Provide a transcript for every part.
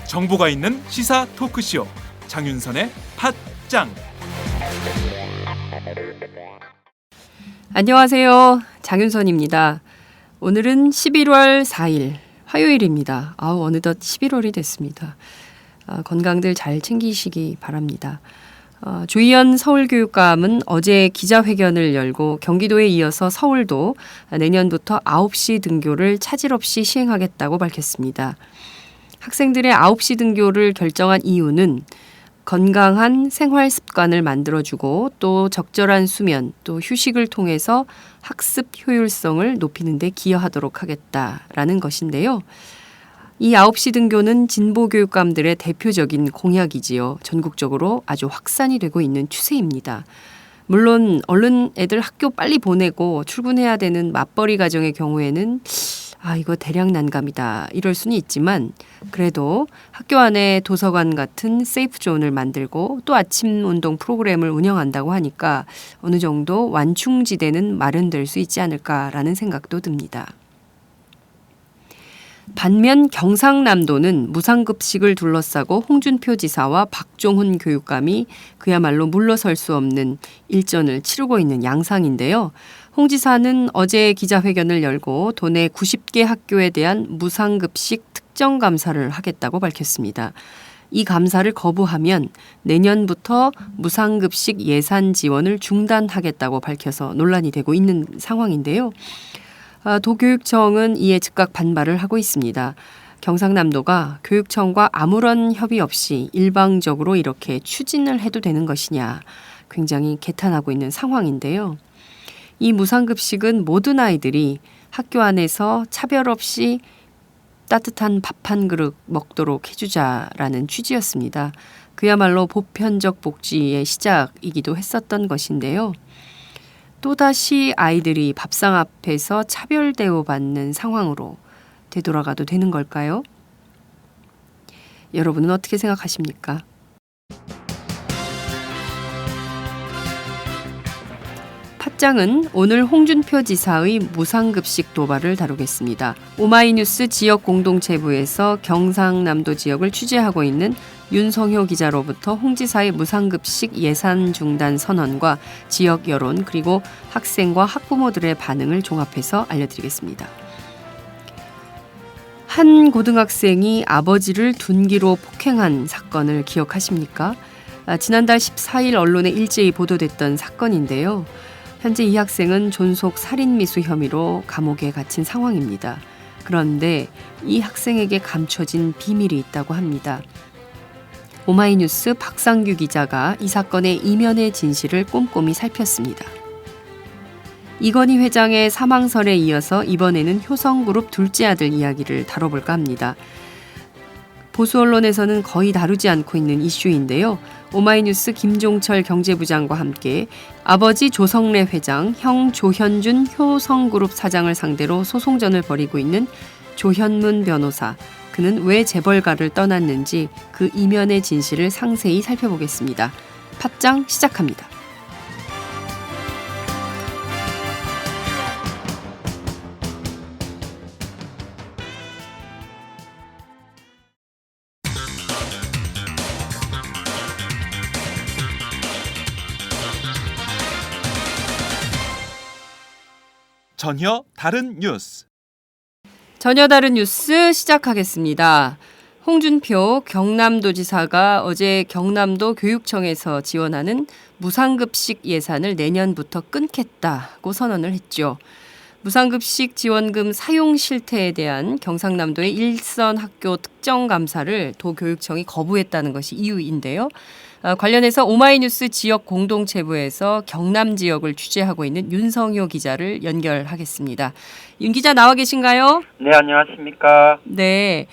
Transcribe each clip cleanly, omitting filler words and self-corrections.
정보가 있는 시사 토크쇼 장윤선의 팟짱. 안녕하세요. 장윤선입니다. 오늘은 11월 4일 화요일입니다. 어느덧 11월이 됐습니다. 건강들 잘 챙기시기 바랍니다. 조희연 서울교육감은 어제 기자회견을 열고 경기도에 이어서 서울도 내년부터 9시 등교를 차질 없이 시행하겠다고 밝혔습니다. 학생들의 9시 등교를 결정한 이유는 건강한 생활 습관을 만들어주고 또 적절한 수면, 또 휴식을 통해서 학습 효율성을 높이는 데 기여하도록 하겠다라는 것인데요. 이 9시 등교는 진보 교육감들의 대표적인 공약이지요. 전국적으로 아주 확산이 되고 있는 추세입니다. 물론 얼른 애들 학교 빨리 보내고 출근해야 되는 맞벌이 가정의 경우에는 이거 대량 난감이다 이럴 수는 있지만 그래도 학교 안에 도서관 같은 세이프 존을 만들고 또 아침 운동 프로그램을 운영한다고 하니까 어느 정도 완충지대는 마련될 수 있지 않을까라는 생각도 듭니다. 반면 경상남도는 무상급식을 둘러싸고 홍준표 지사와 박종훈 교육감이 그야말로 물러설 수 없는 일전을 치르고 있는 양상인데요. 홍 지사는 어제 기자회견을 열고 도내 90개 학교에 대한 무상급식 특정 감사를 하겠다고 밝혔습니다. 이 감사를 거부하면 내년부터 무상급식 예산 지원을 중단하겠다고 밝혀서 논란이 되고 있는 상황인데요. 도교육청은 이에 즉각 반발을 하고 있습니다. 경상남도가 교육청과 아무런 협의 없이 일방적으로 이렇게 추진을 해도 되는 것이냐 굉장히 개탄하고 있는 상황인데요. 이 무상급식은 모든 아이들이 학교 안에서 차별 없이 따뜻한 밥 한 그릇 먹도록 해주자라는 취지였습니다. 그야말로 보편적 복지의 시작이기도 했었던 것인데요. 또다시 아이들이 밥상 앞에서 차별 대우받는 상황으로 되돌아가도 되는 걸까요? 여러분은 어떻게 생각하십니까? 팟짱은 오늘 홍준표 지사의 무상급식 도발을 다루겠습니다. 오마이뉴스 지역 공동체부에서 경상남도 지역을 취재하고 있는 윤성효 기자로부터 홍 지사의 무상급식 예산 중단 선언과 지역 여론 그리고 학생과 학부모들의 반응을 종합해서 알려드리겠습니다. 한 고등학생이 아버지를 둔기로 폭행한 사건을 기억하십니까? 지난달 14일 언론에 일제히 보도됐던 사건인데요. 현재 이 학생은 존속 살인미수 혐의로 감옥에 갇힌 상황입니다. 그런데 이 학생에게 감춰진 비밀이 있다고 합니다. 오마이뉴스 박상규 기자가 이 사건의 이면의 진실을 꼼꼼히 살폈습니다. 이건희 회장의 사망설에 이어서 이번에는 효성그룹 둘째 아들 이야기를 다뤄볼까 합니다. 보수 언론에서는 거의 다루지 않고 있는 이슈인데요. 오마이뉴스 김종철 경제부장과 함께 아버지 조성래 회장, 형 조현준 효성그룹 사장을 상대로 소송전을 벌이고 있는 조현문 변호사, 그는 왜 재벌가를 떠났는지 그 이면의 진실을 상세히 살펴보겠습니다. 팟짱 시작합니다. 전혀 다른 뉴스. 전혀 다른 뉴스 시작하겠습니다. 홍준표 경남도지사가 어제 경남도 교육청에서 지원하는 무상급식 예산을 내년부터 끊겠다고 선언을 했죠. 무상급식 지원금 사용 실태에 대한 경상남도의 일선 학교 특정 감사를 도교육청이 거부했다는 것이 이유인데요. 관련해서 오마이뉴스 지역 공동체부에서 경남 지역을 취재하고 있는 윤성효 기자를 연결하겠습니다. 윤 기자 나와 계신가요? 네, 안녕하십니까? 네.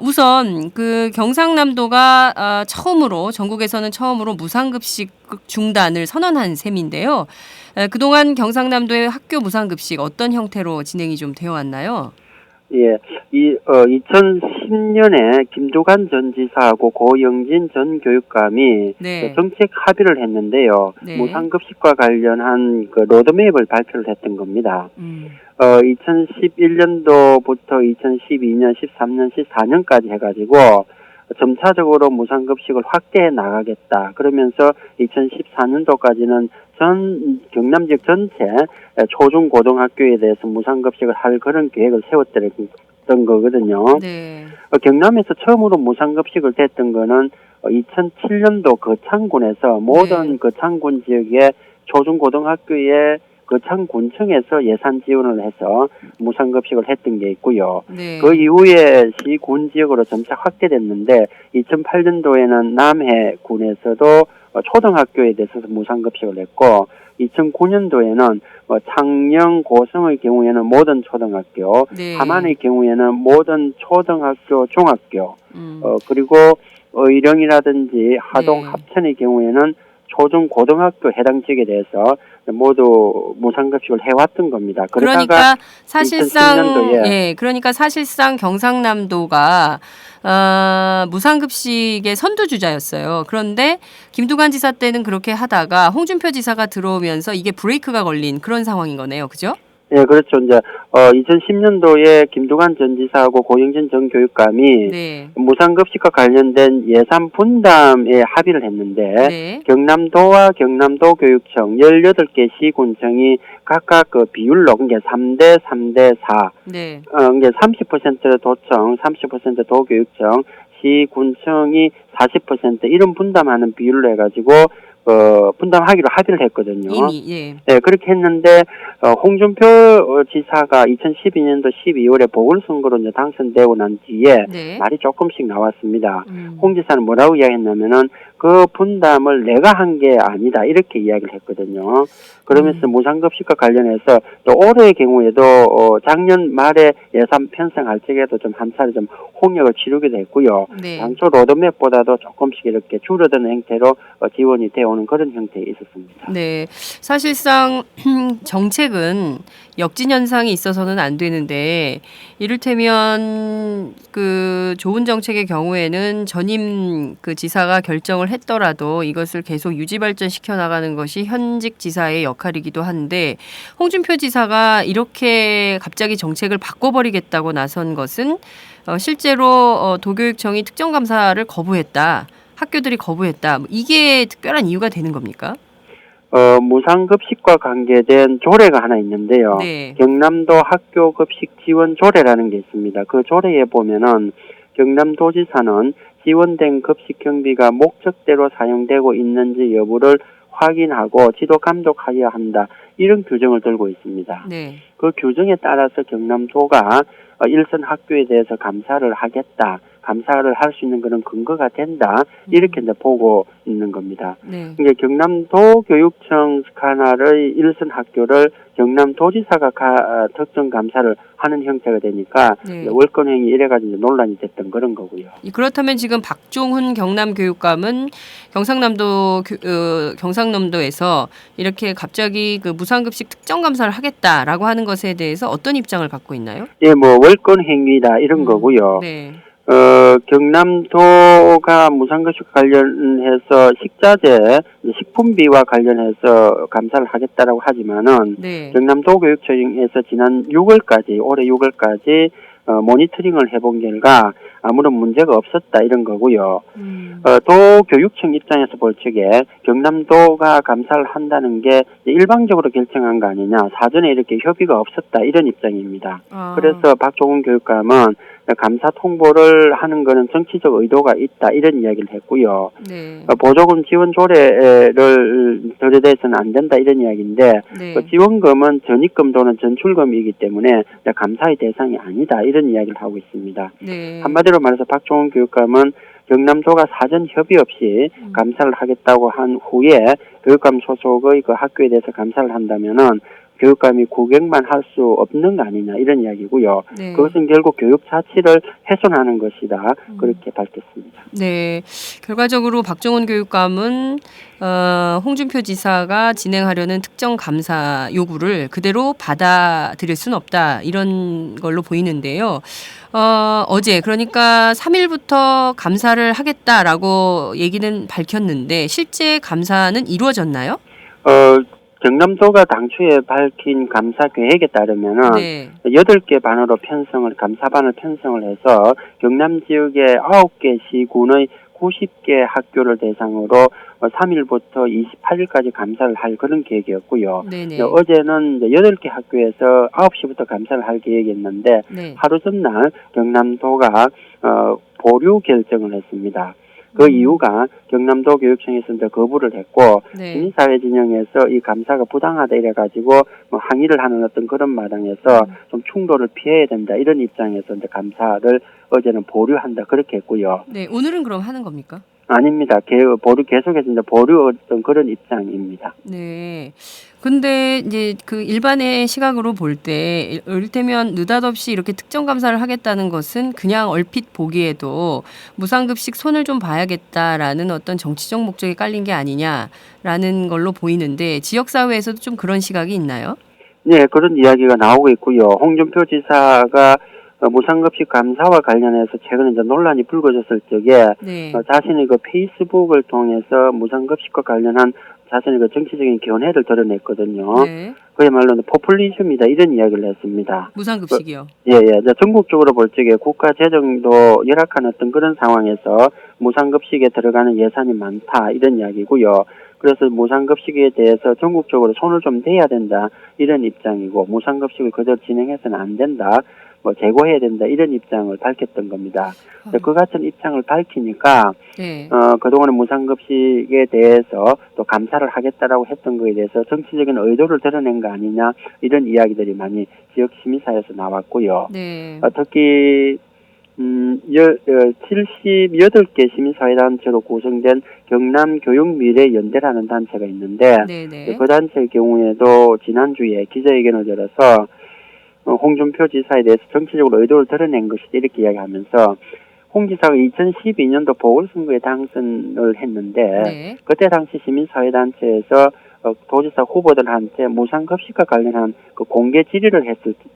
우선 그 경상남도가 처음으로 전국에서는 처음으로 무상급식 중단을 선언한 셈인데요. 그동안 경상남도의 학교 무상급식 어떤 형태로 진행이 좀 되어 왔나요? 예, 2010년에 김두관 전 지사하고 고영진 전 교육감이 네. 정책 합의를 했는데요. 네. 무상급식과 관련한 그 로드맵을 발표를 했던 겁니다. 2011년도부터 2012년, 13년, 14년까지 해가지고 점차적으로 무상급식을 확대해 나가겠다. 그러면서 2014년도까지는 전 경남 지역 전체 초중고등학교에 대해서 무상급식을 할 그런 계획을 세웠던 거거든요. 네. 경남에서 처음으로 무상급식을 됐던 거는 2007년도 거창군에서 모든 네. 거창군 지역의 초중고등학교에 거창군청에서 예산 지원을 해서 무상급식을 했던 게 있고요. 네. 그 이후에 시군 지역으로 점차 확대됐는데 2008년도에는 남해군에서도 초등학교에 대해서 무상급식을 했고 2009년도에는 창녕, 고성의 경우에는 모든 초등학교, 네. 함안의 경우에는 모든 초등학교, 중학교, 그리고 의령이라든지 하동, 네. 합천의 경우에는 초중 고등학교 해당 지역에 대해서 모두 무상급식을 해왔던 겁니다. 그러니까 사실상 2010년도에 예, 그러니까 사실상 경상남도가 무상급식의 선두주자였어요. 그런데 김두관 지사 때는 그렇게 하다가 홍준표 지사가 들어오면서 이게 브레이크가 걸린 그런 상황인 거네요. 그죠? 예, 그렇죠. 이제 2010년도에 김두관 전 지사하고 고영진 전 교육감이 네. 무상급식과 관련된 예산 분담에 합의를 했는데 네. 경남도와 경남도교육청 18개 시군청이 각각 그 비율로 그게 3대 3대 4 네. 이게 30% 도청, 30% 도교육청, 시군청이 40% 이런 분담하는 비율로 해가지고 분담하기로 합의를 했거든요. 이미 예. 네, 그렇게 했는데 홍준표 지사가 2012년도 12월에 보궐선거로 이제 당선되고 난 뒤에 네. 말이 조금씩 나왔습니다. 홍 지사는 뭐라고 이야기했냐면은 그 분담을 내가 한 게 아니다 이렇게 이야기를 했거든요. 그러면서 무상급식과 관련해서 또 올해의 경우에도 작년 말에 예산 편성할 적에도 좀 한 차례 좀 홍역을 치르기도 했고요. 네. 당초 로드맵보다도 조금씩 이렇게 줄어드는 형태로 지원이 되어 오는 그런 형태에 있었습니다. 네. 사실상 정책은 역진 현상이 있어서는 안 되는데 이를테면 그 좋은 정책의 경우에는 전임 그 지사가 결정을 했더라도 이것을 계속 유지 발전시켜 나가는 것이 현직 지사의 역할이기도 한데 홍준표 지사가 이렇게 갑자기 정책을 바꿔버리겠다고 나선 것은 실제로 도교육청이 특정 감사를 거부했다. 학교들이 거부했다. 이게 특별한 이유가 되는 겁니까? 무상급식과 관계된 조례가 하나 있는데요. 네. 경남도 학교급식 지원 조례라는 게 있습니다. 그 조례에 보면은 경남도지사는 지원된 급식 경비가 목적대로 사용되고 있는지 여부를 확인하고 지도 감독하여야 한다. 이런 규정을 들고 있습니다. 네. 그 규정에 따라서 경남도가 일선 학교에 대해서 감사를 하겠다. 감사를 할 수 있는 그런 근거가 된다. 이렇게 이제 보고 있는 겁니다. 네. 이게 경남도 교육청 산하의 일선 학교를 경남도지사가 특정 감사를 하는 형태가 되니까 네. 월권행위 이래가지고 논란이 됐던 그런 거고요. 그렇다면 지금 박종훈 경남교육감은 경상남도에서 이렇게 갑자기 그 무상급식 특정 감사를 하겠다라고 하는 것에 대해서 어떤 입장을 갖고 있나요? 예, 뭐 월권행위다 이런 거고요. 네. 경남도가 무상급식 관련해서 식자재, 식품비와 관련해서 감사를 하겠다라고 하지만은 네. 경남도교육청에서 지난 6월까지 올해 6월까지 모니터링을 해본 결과 아무런 문제가 없었다 이런 거고요. 도교육청 입장에서 볼 적에 경남도가 감사를 한다는 게 일방적으로 결정한 거 아니냐, 사전에 이렇게 협의가 없었다 이런 입장입니다. 그래서 박종훈 교육감은 감사 통보를 하는 거는 정치적 의도가 있다 이런 이야기를 했고요. 네. 보조금 지원 조례를 들여대서는 안 된다 이런 이야기인데 네. 지원금은 전입금 또는 전출금이기 때문에 감사의 대상이 아니다 이런 이야기를 하고 있습니다. 네. 한마디로 말해서 박종훈 교육감은 경남도가 사전 협의 없이 감사를 하겠다고 한 후에 교육감 소속의 그 학교에 대해서 감사를 한다면은 교육감이 구경만 할 수 없는 거 아니냐 이런 이야기고요. 네. 그것은 결국 교육 자치를 훼손하는 것이다. 그렇게 밝혔습니다. 네. 결과적으로 박종훈 교육감은 홍준표 지사가 진행하려는 특정 감사 요구를 그대로 받아들일 수는 없다. 이런 걸로 보이는데요. 어제 그러니까 3일부터 감사를 하겠다라고 얘기는 밝혔는데 실제 감사는 이루어졌나요? 경남도가 당초에 밝힌 감사 계획에 따르면은 네. 8개 반으로 감사반을 편성을 해서 경남 지역의 9개 시군의 90개 학교를 대상으로 3일부터 28일까지 감사를 할 그런 계획이었고요. 네네. 어제는 8개 학교에서 9시부터 감사를 할 계획이었는데 네. 하루 전날 경남도가 보류 결정을 했습니다. 그 이유가 경남도 교육청에서 이제 거부를 했고 네. 시민사회 진영에서 이 감사가 부당하다 이래가지고 뭐 항의를 하는 어떤 그런 마당에서 좀 충돌을 피해야 된다 이런 입장에서 이제 감사를 어제는 보류한다 그렇게 했고요. 네. 오늘은 그럼 하는 겁니까? 아닙니다. 보류 계속해서 이제 보류 어떤 그런 입장입니다. 네. 근데 이제 그 일반의 시각으로 볼 때 이를테면 느닷없이 이렇게 특정 감사를 하겠다는 것은 그냥 얼핏 보기에도 무상급식 손을 좀 봐야겠다라는 어떤 정치적 목적이 깔린 게 아니냐라는 걸로 보이는데 지역사회에서도 좀 그런 시각이 있나요? 네, 그런 이야기가 나오고 있고요. 홍준표 지사가 무상급식 감사와 관련해서 최근에 이제 논란이 불거졌을 적에 네. 자신의 그 페이스북을 통해서 무상급식과 관련한 자신의 그 정치적인 견해를 드러냈거든요. 네. 그야말로 포퓰리즘이다 이런 이야기를 했습니다. 무상급식이요. 예. 이제 전국적으로 볼 적에 국가 재정도 열악한 어떤 그런 상황에서 무상급식에 들어가는 예산이 많다 이런 이야기고요. 그래서 무상급식에 대해서 전국적으로 손을 좀 대야 된다 이런 입장이고 무상급식을 그대로 진행해서는 안 된다. 재고해야 된다 이런 입장을 밝혔던 겁니다. 그 같은 입장을 밝히니까 네. 그동안의 무상급식에 대해서 또 감사를 하겠다라고 했던 거에 대해서 정치적인 의도를 드러낸 거 아니냐 이런 이야기들이 많이 지역 시민사회에서 나왔고요. 네. 특히 78개 시민사회단체로 구성된 경남교육미래연대라는 단체가 있는데 네네. 그 단체의 경우에도 지난주에 기자회견을 열어서 홍준표 지사에 대해서 정치적으로 의도를 드러낸 것이다 이렇게 이야기하면서 홍 지사가 2012년도 보궐선거에 당선을 했는데 네. 그때 당시 시민사회단체에서 도지사 후보들한테 무상급식과 관련한 그 공개 질의를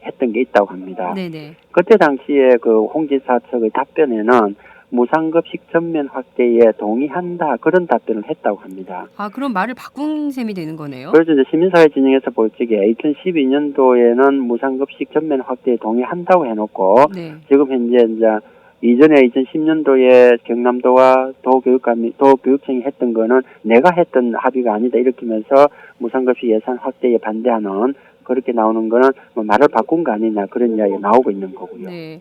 했던 게 있다고 합니다. 네네. 그때 당시에 그 홍 지사 측의 답변에는 무상급식 전면 확대에 동의한다 그런 답변을 했다고 합니다. 아, 그럼 말을 바꾼 셈이 되는 거네요. 그래서 이제 시민사회 진영에서 볼 적에 2012년도에는 무상급식 전면 확대에 동의한다고 해놓고 네. 지금 현재 이제 이전에 2010년도에 경남도와 도교육청이 했던 거는 내가 했던 합의가 아니다 이렇게 하면서 무상급식 예산 확대에 반대하는 그렇게 나오는 거는 말을 바꾼 거 아니냐 그런 이야기가 나오고 있는 거고요. 네.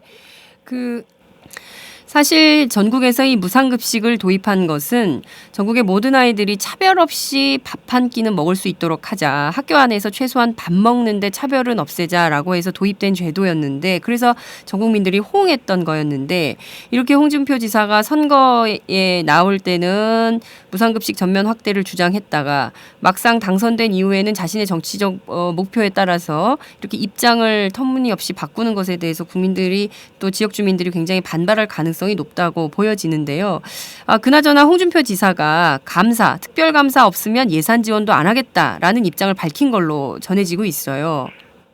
사실 전국에서 이 무상급식을 도입한 것은 전국의 모든 아이들이 차별 없이 밥 한 끼는 먹을 수 있도록 하자. 학교 안에서 최소한 밥 먹는데 차별은 없애자라고 해서 도입된 제도였는데 그래서 전 국민들이 호응했던 거였는데 이렇게 홍준표 지사가 선거에 나올 때는 무상급식 전면 확대를 주장했다가 막상 당선된 이후에는 자신의 정치적 목표에 따라서 이렇게 입장을 터무니없이 바꾸는 것에 대해서 국민들이 또 지역 주민들이 굉장히 반발할 가능성이 높다고 보여지는데요. 그나저나 홍준표 지사가 특별감사 없으면 예산 지원도 안 하겠다라는 입장을 밝힌 걸로 전해지고 있어요.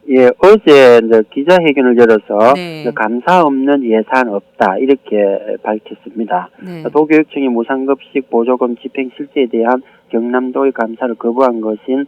예, 어제 이제 기자회견을 열어서 네. 감사 없는 예산 없다 이렇게 밝혔습니다. 네. 도교육청이 무상급식 보조금 집행 실제에 대한 경남도의 감사를 거부한 것인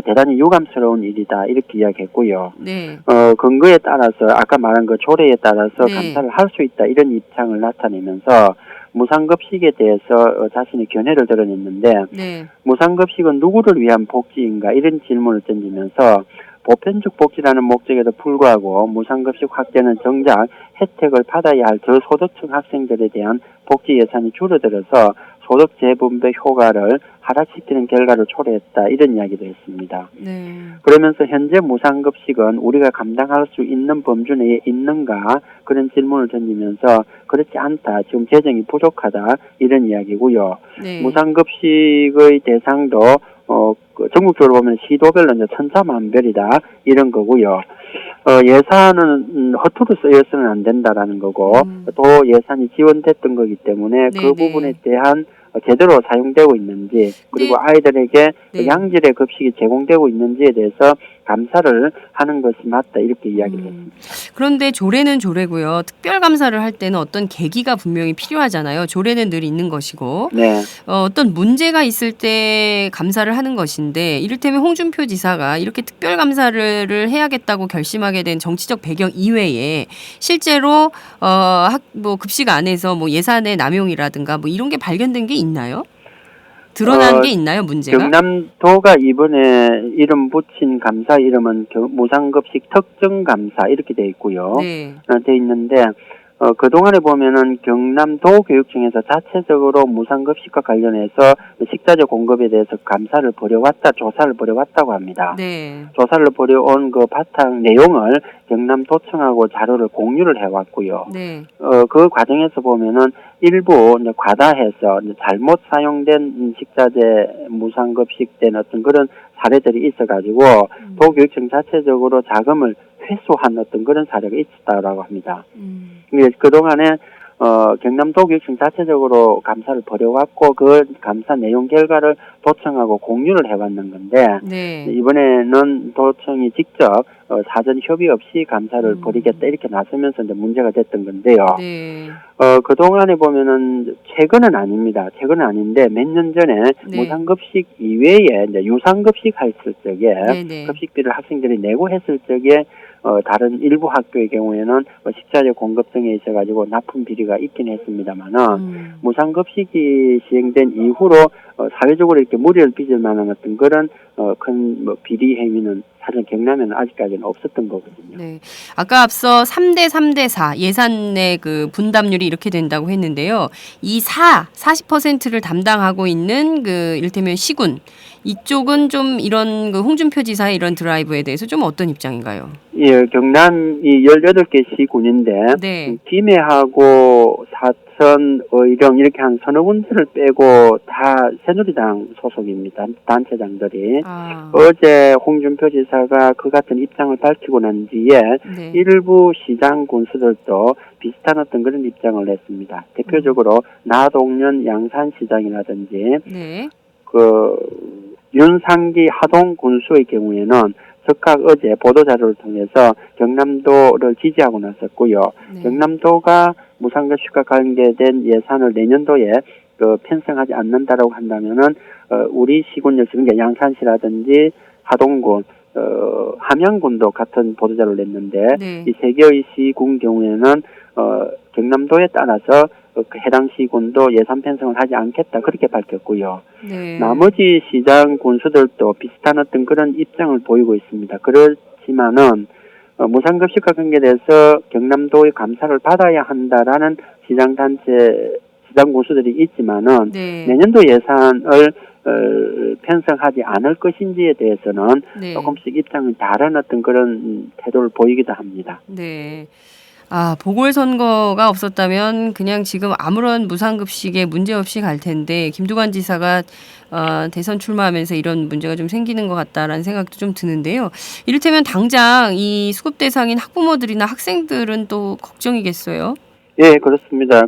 대단히 유감스러운 일이다 이렇게 이야기했고요. 네. 근거에 따라서 아까 말한 그 조례에 따라서 네. 감사를 할 수 있다 이런 입장을 나타내면서 무상급식에 대해서 자신의 견해를 드러냈는데 네. 무상급식은 누구를 위한 복지인가 이런 질문을 던지면서 보편적 복지라는 목적에도 불구하고 무상급식 확대는 정작 혜택을 받아야 할 저소득층 학생들에 대한 복지 예산이 줄어들어서 소득 재분배 효과를 하락시키는 결과를 초래했다 이런 이야기도 했습니다. 네. 그러면서 현재 무상급식은 우리가 감당할 수 있는 범주 내에 있는가 그런 질문을 던지면서 그렇지 않다 지금 재정이 부족하다 이런 이야기고요. 네. 무상급식의 대상도 전국적으로 보면 시도별로 이제 천차만별이다 이런 거고요. 예산은 허투루 쓰여서는 안 된다라는 거고 또 예산이 지원됐던 거기 때문에 그 네네. 부분에 대한 제대로 사용되고 있는지 그리고 네. 아이들에게 네. 양질의 급식이 제공되고 있는지에 대해서 감사를 하는 것이 맞다 이렇게 이야기를 했습니다. 그런데 조례는 조례고요. 특별 감사를 할 때는 어떤 계기가 분명히 필요하잖아요. 조례는 늘 있는 것이고 네. 어떤 문제가 있을 때 감사를 하는 것인데 이를테면 홍준표 지사가 이렇게 특별 감사를 해야겠다고 결심하게 된 정치적 배경 이외에 실제로 뭐 급식 안에서 뭐 예산의 남용이라든가 뭐 이런 게 발견된 게 있나요? 드러난 게 있나요, 문제가? 경남도가 이번에 이름 붙인 감사 이름은 무상급식 특정감사 이렇게 돼 있고요. 네. 돼 있는데 그동안에 보면은 경남도 교육청에서 자체적으로 무상급식과 관련해서 식자재 공급에 대해서 감사를 조사를 벌여왔다고 합니다. 네. 조사를 벌여온 그 바탕 내용을 경남도청하고 자료를 공유를 해왔고요. 네. 그 과정에서 보면은 일부 이제 과다해서 이제 잘못 사용된 식자재 무상급식된 어떤 그런 사례들이 있어가지고 도교육청 자체적으로 자금을 회수한 어떤 그런 사례가 있었다라고 합니다. 그동안에 경남도교육청 자체적으로 감사를 벌여왔고 그 감사 내용 결과를 도청하고 공유를 해왔는 건데 네. 이번에는 도청이 직접 사전 협의 없이 감사를 벌이겠다 이렇게 나서면서 이제 문제가 됐던 건데요. 네. 그동안에 보면은 최근은 아닙니다. 최근은 아닌데 몇 년 전에 네. 무상급식 이외에 이제 유상급식 했을 적에 네네. 급식비를 학생들이 내고 했을 적에 다른 일부 학교의 경우에는 식자재 공급 등에 있어가지고 납품 비리가 있긴 했습니다만은 무상급식이 시행된 이후로 사회적으로 이렇게 무리를 빚을 만한 어떤 그런 큰 비리 행위는 사실 경남에는 아직까지는 없었던 거거든요. 네. 아까 앞서 3대 3대 4 예산의 그 분담률이 이렇게 된다고 했는데요. 이 40%를 담당하고 있는 그 이를테면 시군 이쪽은 좀 이런 그 홍준표 지사의 이런 드라이브에 대해서 좀 어떤 입장인가요? 예, 경남이 18개 시군인데 네. 김해하고 사천, 의령 이렇게 한 서너 군데를 빼고 다 새누리당 소속입니다. 단체장들이. 어제 홍준표 지사가 그 같은 입장을 밝히고 난 뒤에 네. 일부 시장 군수들도 비슷한 어떤 그런 입장을 냈습니다. 대표적으로 나동년 양산시장이라든지 네. 윤상기 하동 군수의 경우에는 즉각 어제 보도자료를 통해서 경남도를 지지하고 나섰고요. 네. 경남도가 무상급식과 관계된 예산을 내년도에 편성하지 않는다라고 한다면은 우리 시군 역시 그러니까 양산시라든지 하동군, 함양군도 같은 보도자료를 냈는데 네. 이 세 개의 시군 경우에는 경남도에 따라서 그 해당 시군도 예산 편성을 하지 않겠다 그렇게 밝혔고요. 네. 나머지 시장 군수들도 비슷한 어떤 그런 입장을 보이고 있습니다. 그렇지만은 무상급식과 관계돼서 경남도의 감사를 받아야 한다라는 시장 군수들이 있지만은 네. 내년도 예산을 편성하지 않을 것인지에 대해서는 네. 조금씩 입장이 다른 어떤 그런 태도를 보이기도 합니다. 네. 보궐선거가 없었다면 그냥 지금 아무런 무상급식에 문제 없이 갈 텐데 김두관 지사가 대선 출마하면서 이런 문제가 좀 생기는 것 같다라는 생각도 좀 드는데요. 이를테면 당장 이 수급 대상인 학부모들이나 학생들은 또 걱정이겠어요? 예, 그렇습니다.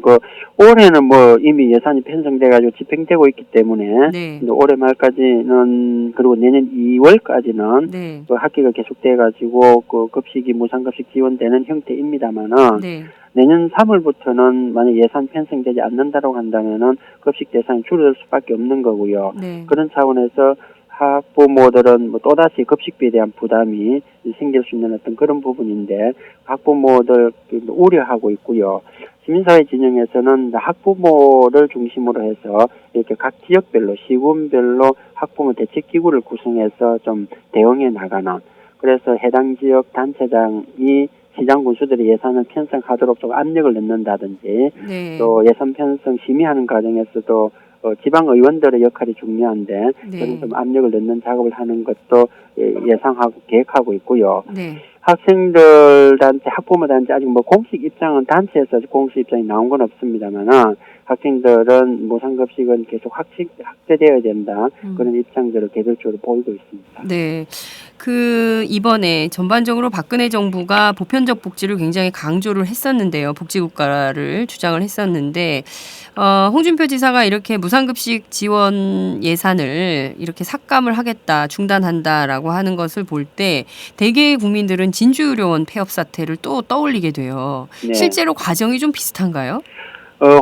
올해는 이미 예산이 편성돼가지고 집행되고 있기 때문에, 네. 올해 말까지는, 그리고 내년 2월까지는, 네. 학기가 계속돼가지고, 급식이 무상급식 지원되는 형태입니다만은, 네. 내년 3월부터는 만약 예산 편성되지 않는다고 한다면은, 급식 대상이 줄어들 수밖에 없는 거고요. 네. 그런 차원에서, 학부모들은 또다시 급식비에 대한 부담이 생길 수 있는 어떤 그런 부분인데 학부모들 우려하고 있고요. 시민사회 진영에서는 학부모를 중심으로 해서 이렇게 각 지역별로 시군별로 학부모 대책기구를 구성해서 좀 대응해 나가는 그래서 해당 지역 단체장이 시장 군수들이 예산을 편성하도록 좀 압력을 넣는다든지 네. 또 예산 편성 심의하는 과정에서도 지방 의원들의 역할이 중요한데 네. 저는 좀 압력을 넣는 작업을 하는 것도 예상하고 계획하고 있고요. 네. 학생들 단체, 학부모 단체 아직 뭐 공식 입장은 단체에서 공식 입장이 나온 건 없습니다만은 학생들은 무상급식은 계속 확대되어야 된다 그런 입장들을 개별적으로 보이고 있습니다. 네. 이번에 전반적으로 박근혜 정부가 보편적 복지를 굉장히 강조를 했었는데요. 복지국가를 주장을 했었는데, 홍준표 지사가 이렇게 무상급식 지원 예산을 이렇게 삭감을 하겠다, 중단한다라고 하는 것을 볼 때 대개의 국민들은 진주의료원 폐업 사태를 또 떠올리게 돼요. 네. 실제로 과정이 좀 비슷한가요?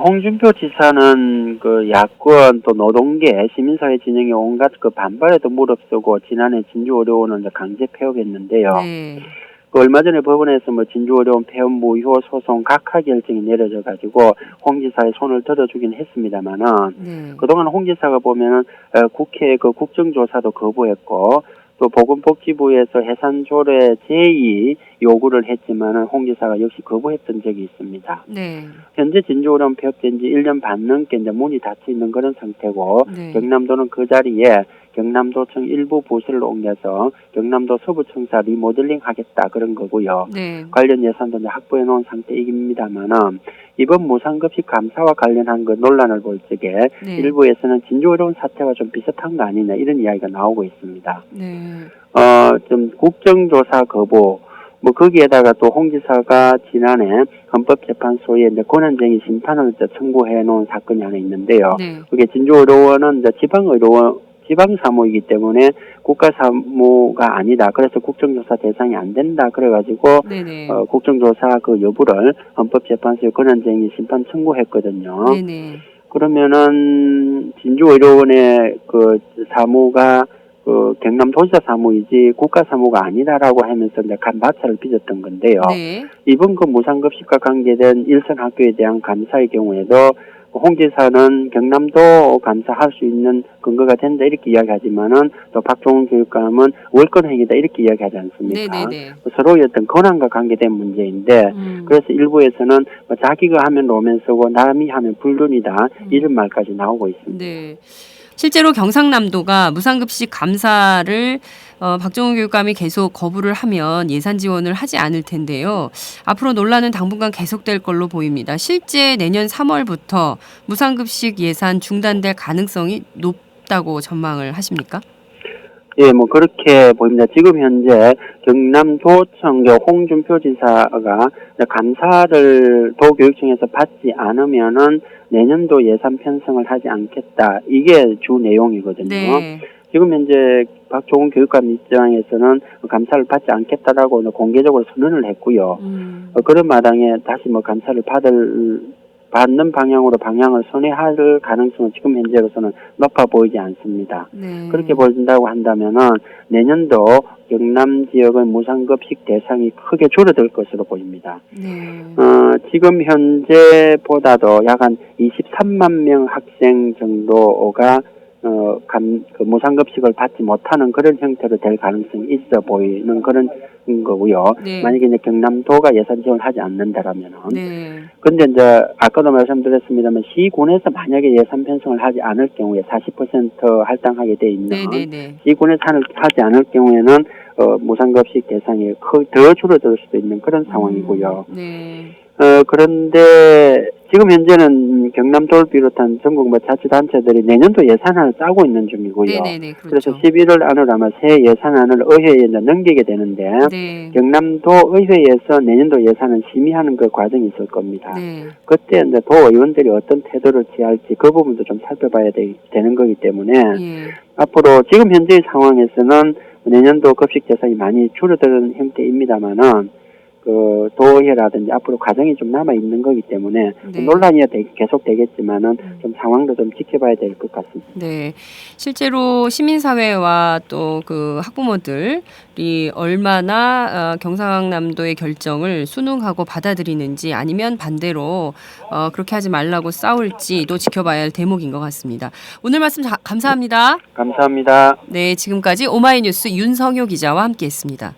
홍준표 지사는 그 야권 또 노동계 시민사회 진영의 온갖 그 반발에도 무릅쓰고 지난해 진주의료원을 이제 강제 폐업했는데요. 네. 그 얼마 전에 법원에서 뭐 진주의료원 폐업 무효 소송 각하 결정이 내려져 가지고 홍 지사의 손을 들어주긴 했습니다만은 네. 그동안 홍 지사가 보면은 국회 그 국정조사도 거부했고 또 보건복지부에서 해산조례 제의 요구를 했지만은 홍 지사가 역시 거부했던 적이 있습니다. 네. 현재 진주의료원 폐업된 지 1년 반 넘게 이제 문이 닫혀 있는 그런 상태고 네. 경남도는 그 자리에 경남도청 일부 부서를 옮겨서 경남도 서부청사 리모델링 하겠다 그런 거고요. 네. 관련 예산도 이제 확보해 놓은 상태입니다만은 이번 무상급식 감사와 관련한 그 논란을 볼 적에 네. 일부에서는 진주의료원 사태와 좀 비슷한 거 아니냐 이런 이야기가 나오고 있습니다. 네. 좀 국정조사 거부 뭐 거기에다가 또 홍 지사가 지난해 헌법재판소에 이제 권한쟁의 심판을 이제 청구해 놓은 사건이 하나 있는데요. 네. 그게 진주의료원은 이제 지방사무이기 때문에 국가사무가 아니다. 그래서 국정조사 대상이 안 된다. 그래가지고 네네. 국정조사 그 여부를 헌법재판소에 권한쟁의 심판 청구했거든요. 네네. 그러면은 진주의료원의 그 사무가 그 경남도지사 사무이지 국가사무가 아니다라고 하면서 이제 마찰을 빚었던 건데요. 네. 이번 그 무상급식과 관계된 일선 학교에 대한 감사의 경우에도 홍 지사는 경남도 감사할 수 있는 근거가 된다 이렇게 이야기하지만은 또 박종훈 교육감은 월권행위다 이렇게 이야기하지 않습니까? 네네네. 서로의 어떤 권한과 관계된 문제인데 그래서 일부에서는 뭐 자기가 하면 로맨스고 남이 하면 불륜이다 이런 말까지 나오고 있습니다. 네. 실제로 경상남도가 무상급식 감사를 박정훈 교육감이 계속 거부를 하면 예산 지원을 하지 않을 텐데요. 앞으로 논란은 당분간 계속될 걸로 보입니다. 실제 내년 3월부터 무상급식 예산 중단될 가능성이 높다고 전망을 하십니까? 예, 뭐 그렇게 보입니다. 지금 현재 경남도청 홍준표 지사가 감사를 도교육청에서 받지 않으면은 내년도 예산 편성을 하지 않겠다. 이게 주 내용이거든요. 네. 지금 현재 박종훈 교육감 입장에서는 감사를 받지 않겠다라고 공개적으로 선언을 했고요. 그런 마당에 다시 뭐 감사를 받는 방향으로 방향을 선회할 가능성은 지금 현재로서는 높아 보이지 않습니다. 네. 그렇게 보인다고 한다면은 내년도 경남 지역은 무상급식 대상이 크게 줄어들 것으로 보입니다. 네. 지금 현재보다도 약 한 23만 명 학생 정도가 그 무상급식을 받지 못하는 그런 형태로 될 가능성이 있어 보이는 그런 거고요. 네. 만약에 이제 경남도가 예산 지원을 하지 않는다라면은. 네. 근데 이제 아까도 말씀드렸습니다만 시군에서 만약에 예산 편성을 하지 않을 경우에 40% 할당하게 돼 있는 네네네. 시군에서 하지 않을 경우에는 무상급식 대상이 더 줄어들 수도 있는 그런 상황이고요. 네. 그런데 지금 현재는 경남도를 비롯한 전국 뭐 자치단체들이 내년도 예산안을 짜고 있는 중이고요. 네네네. 그래서 그렇죠. 11월 안으로 아마 새 예산안을 의회에 넘기게 되는데 네. 경남도 의회에서 내년도 예산을 심의하는 그 과정이 있을 겁니다. 네. 그때 이제 도 의원들이 어떤 태도를 취할지 그 부분도 좀 살펴봐야 되는 거기 때문에 예. 앞으로 지금 현재의 상황에서는 내년도 급식 대상이 많이 줄어드는 형태입니다만은 그 도의회라든지 앞으로 과정이 좀 남아 있는 거기 때문에 네. 논란이 계속 되겠지만은 좀 상황도 좀 지켜봐야 될 것 같습니다. 네. 실제로 시민사회와 또 그 학부모들이 얼마나 경상남도의 결정을 순응하고 받아들이는지 아니면 반대로 그렇게 하지 말라고 싸울지도 지켜봐야 할 대목인 것 같습니다. 오늘 말씀 감사합니다. 감사합니다. 네, 지금까지 오마이뉴스 윤성효 기자와 함께했습니다.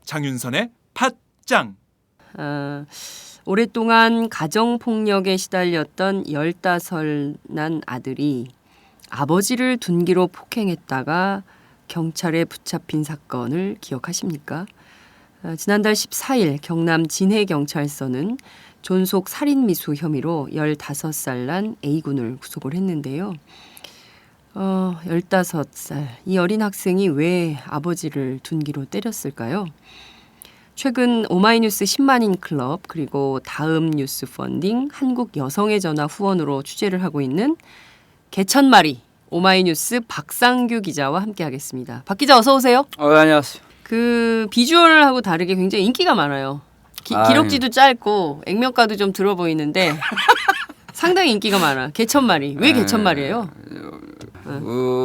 장윤선의 팟짱. 오랫동안 가정폭력에 시달렸던 15난 아들이 아버지를 둔기로 폭행했다가 경찰에 붙잡힌 사건을 기억하십니까? 지난달 14일 경남 진해경찰서는 존속 살인미수 혐의로 15살 난 A군을 구속을 했는데요. 15살. 이 어린 학생이 왜 아버지를 둔기로 때렸을까요? 최근 오마이뉴스 10만인 클럽 그리고 다음 뉴스 펀딩 한국 여성의 전화 후원으로 취재를 하고 있는 개천마리 오마이뉴스 박상규 기자와 함께하겠습니다. 박 기자 어서 오세요. 안녕하세요. 그 비주얼하고 다르게 굉장히 인기가 많아요. 기록지도 짧고 액면가도 좀 들어 보이는데 상당히 인기가 많아. 개천마리. 왜 개천마리예요?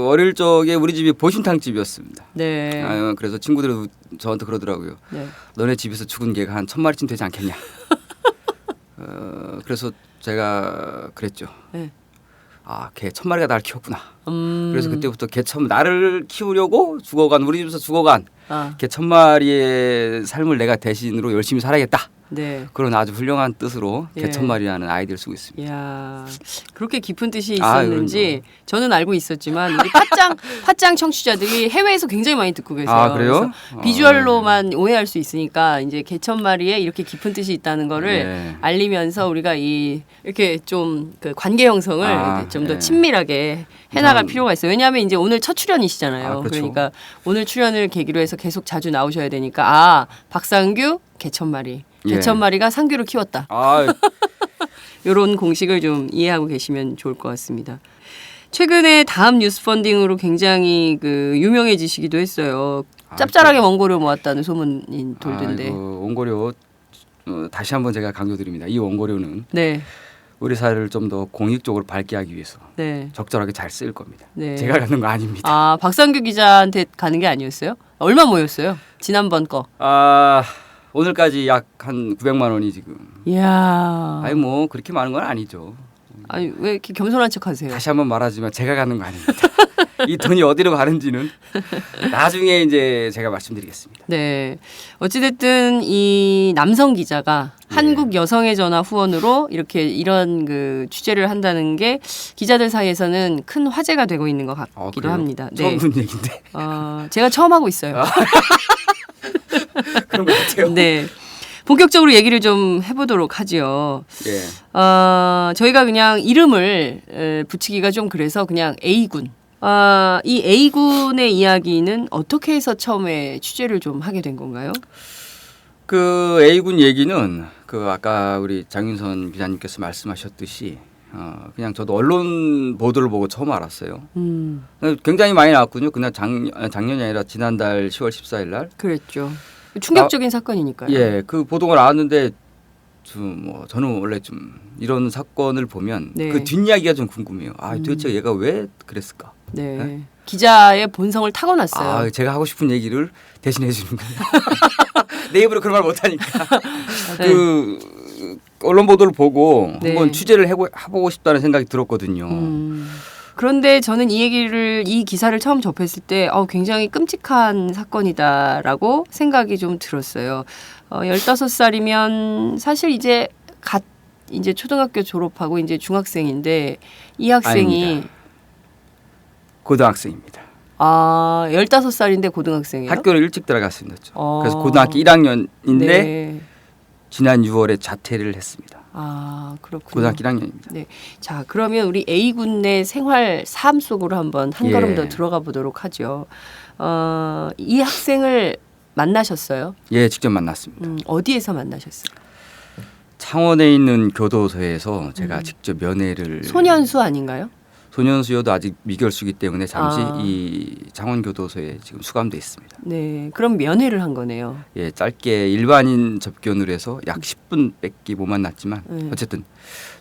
어릴 적에 우리 집이 보신탕 집이었습니다. 네. 그래서 친구들이 저한테 그러더라고요. 네. 너네 집에서 죽은 개가 한 1000마리쯤 되지 않겠냐. 그래서 제가 그랬죠. 네. 개 1000마리가 나를 키웠구나. 그래서 그때부터 나를 키우려고 죽어간 우리 집에서 죽어간 개 1000마리의 삶을 내가 대신으로 열심히 살아야겠다. 네. 그런 아주 훌륭한 뜻으로 예. 개 1000마리라는 아이디어를 쓰고 있습니다. 이야, 그렇게 깊은 뜻이 있었는지 저는 알고 있었지만 우리 팟짱 청취자들이 해외에서 굉장히 많이 듣고 계세요. 그래요? 그래서 비주얼로만 오해할 수 있으니까 이제 개천마리에 이렇게 깊은 뜻이 있다는 거를 네. 알리면서 우리가 이렇게 좀 그 관계 형성을 좀 더 네. 친밀하게 해나갈 필요가 있어요. 왜냐하면 이제 오늘 첫 출연이시잖아요. 그렇죠. 그러니까 오늘 출연을 계기로 해서 계속 자주 나오셔야 되니까 박상규 개천마리. 개천마리가 상규를 키웠다. 이런 공식을 좀 이해하고 계시면 좋을 것 같습니다. 최근에 다음 뉴스 펀딩으로 굉장히 그 유명해지시기도 했어요. 짭짤하게 원고료 모았다는 소문이 돌던데. 원고료 다시 한번 제가 강조드립니다. 이 원고료는 네. 우리 사회를 좀 더 공익적으로 밝게 하기 위해서 네. 적절하게 잘 쓸 겁니다. 네. 제가 가는 거 아닙니다. 박상규 기자한테 가는 게 아니었어요? 얼마 모였어요? 지난번 거. 오늘까지 약 한 900만 원이 지금. 이야. 뭐 그렇게 많은 건 아니죠. 아니 왜 이렇게 겸손한 척하세요? 다시 한번 말하지만 제가 가는 거 아닙니다. 이 돈이 어디로 가는지는 나중에 이제 제가 말씀드리겠습니다. 네. 어찌됐든 이 남성 기자가 한국 여성의 전화 후원으로 이런 그 취재를 한다는 게 기자들 사이에서는 큰 화제가 되고 있는 것 같기도 합니다. 처음 듣는 얘기인데. 제가 처음 하고 있어요. 그런 것 같아요. 네. 본격적으로 얘기를 좀 해보도록 하죠. 예. 저희가 그냥 이름을 붙이기가 좀 그래서 그냥 A군. 이 A군의 이야기는 어떻게 해서 처음에 취재를 좀 하게 된 건가요? 그 A군 얘기는 그 아까 우리 장윤선 기자님께서 말씀하셨듯이 그냥 저도 언론 보도를 보고 처음 알았어요. 굉장히 많이 나왔군요. 그날 작년이 아니라 지난달 10월 14일 날. 그랬죠. 충격적인 사건이니까요. 예, 그 보도가 나왔는데 저는 원래 좀 이런 사건을 보면 네. 그 뒷이야기가 좀 궁금해요. 도대체 얘가 왜 그랬을까? 네. 네? 기자의 본성을 타고났어요. 제가 하고 싶은 얘기를 대신해 주는 거예요. 내 입으로 그런 말 못하니까. 네. 그 언론 보도를 보고 네. 한번 취재를 해보고 싶다는 생각이 들었거든요. 그런데 저는 이 기사를 처음 접했을 때 굉장히 끔찍한 사건이다라고 생각이 좀 들었어요. 15살이면 사실 이제 이제 초등학교 졸업하고 이제 중학생인데 이 학생이 아닙니다. 고등학생입니다. 15살인데 고등학생이에요? 학교를 일찍 들어갔습니다. 그래서 고등학교 1학년인데 네. 지난 6월에 자퇴를 했습니다. 그렇군요. 고등학교 1학년입니다. 네. 자, 그러면 우리 A군 내 생활 삶 속으로 한번 한 걸음 더 들어가 보도록 하죠. 이 학생을 만나셨어요? 예, 직접 만났습니다. 어디에서 만나셨어요? 창원에 있는 교도소에서 제가 직접 면회를 소년수 아닌가요? 소년수여도 아직 미결수기 때문에 잠시 이 창원 교도소에 지금 수감돼 있습니다. 네, 그럼 면회를 한 거네요. 예, 짧게 일반인 접견을 해서 약 10분밖에 못 만났지만 어쨌든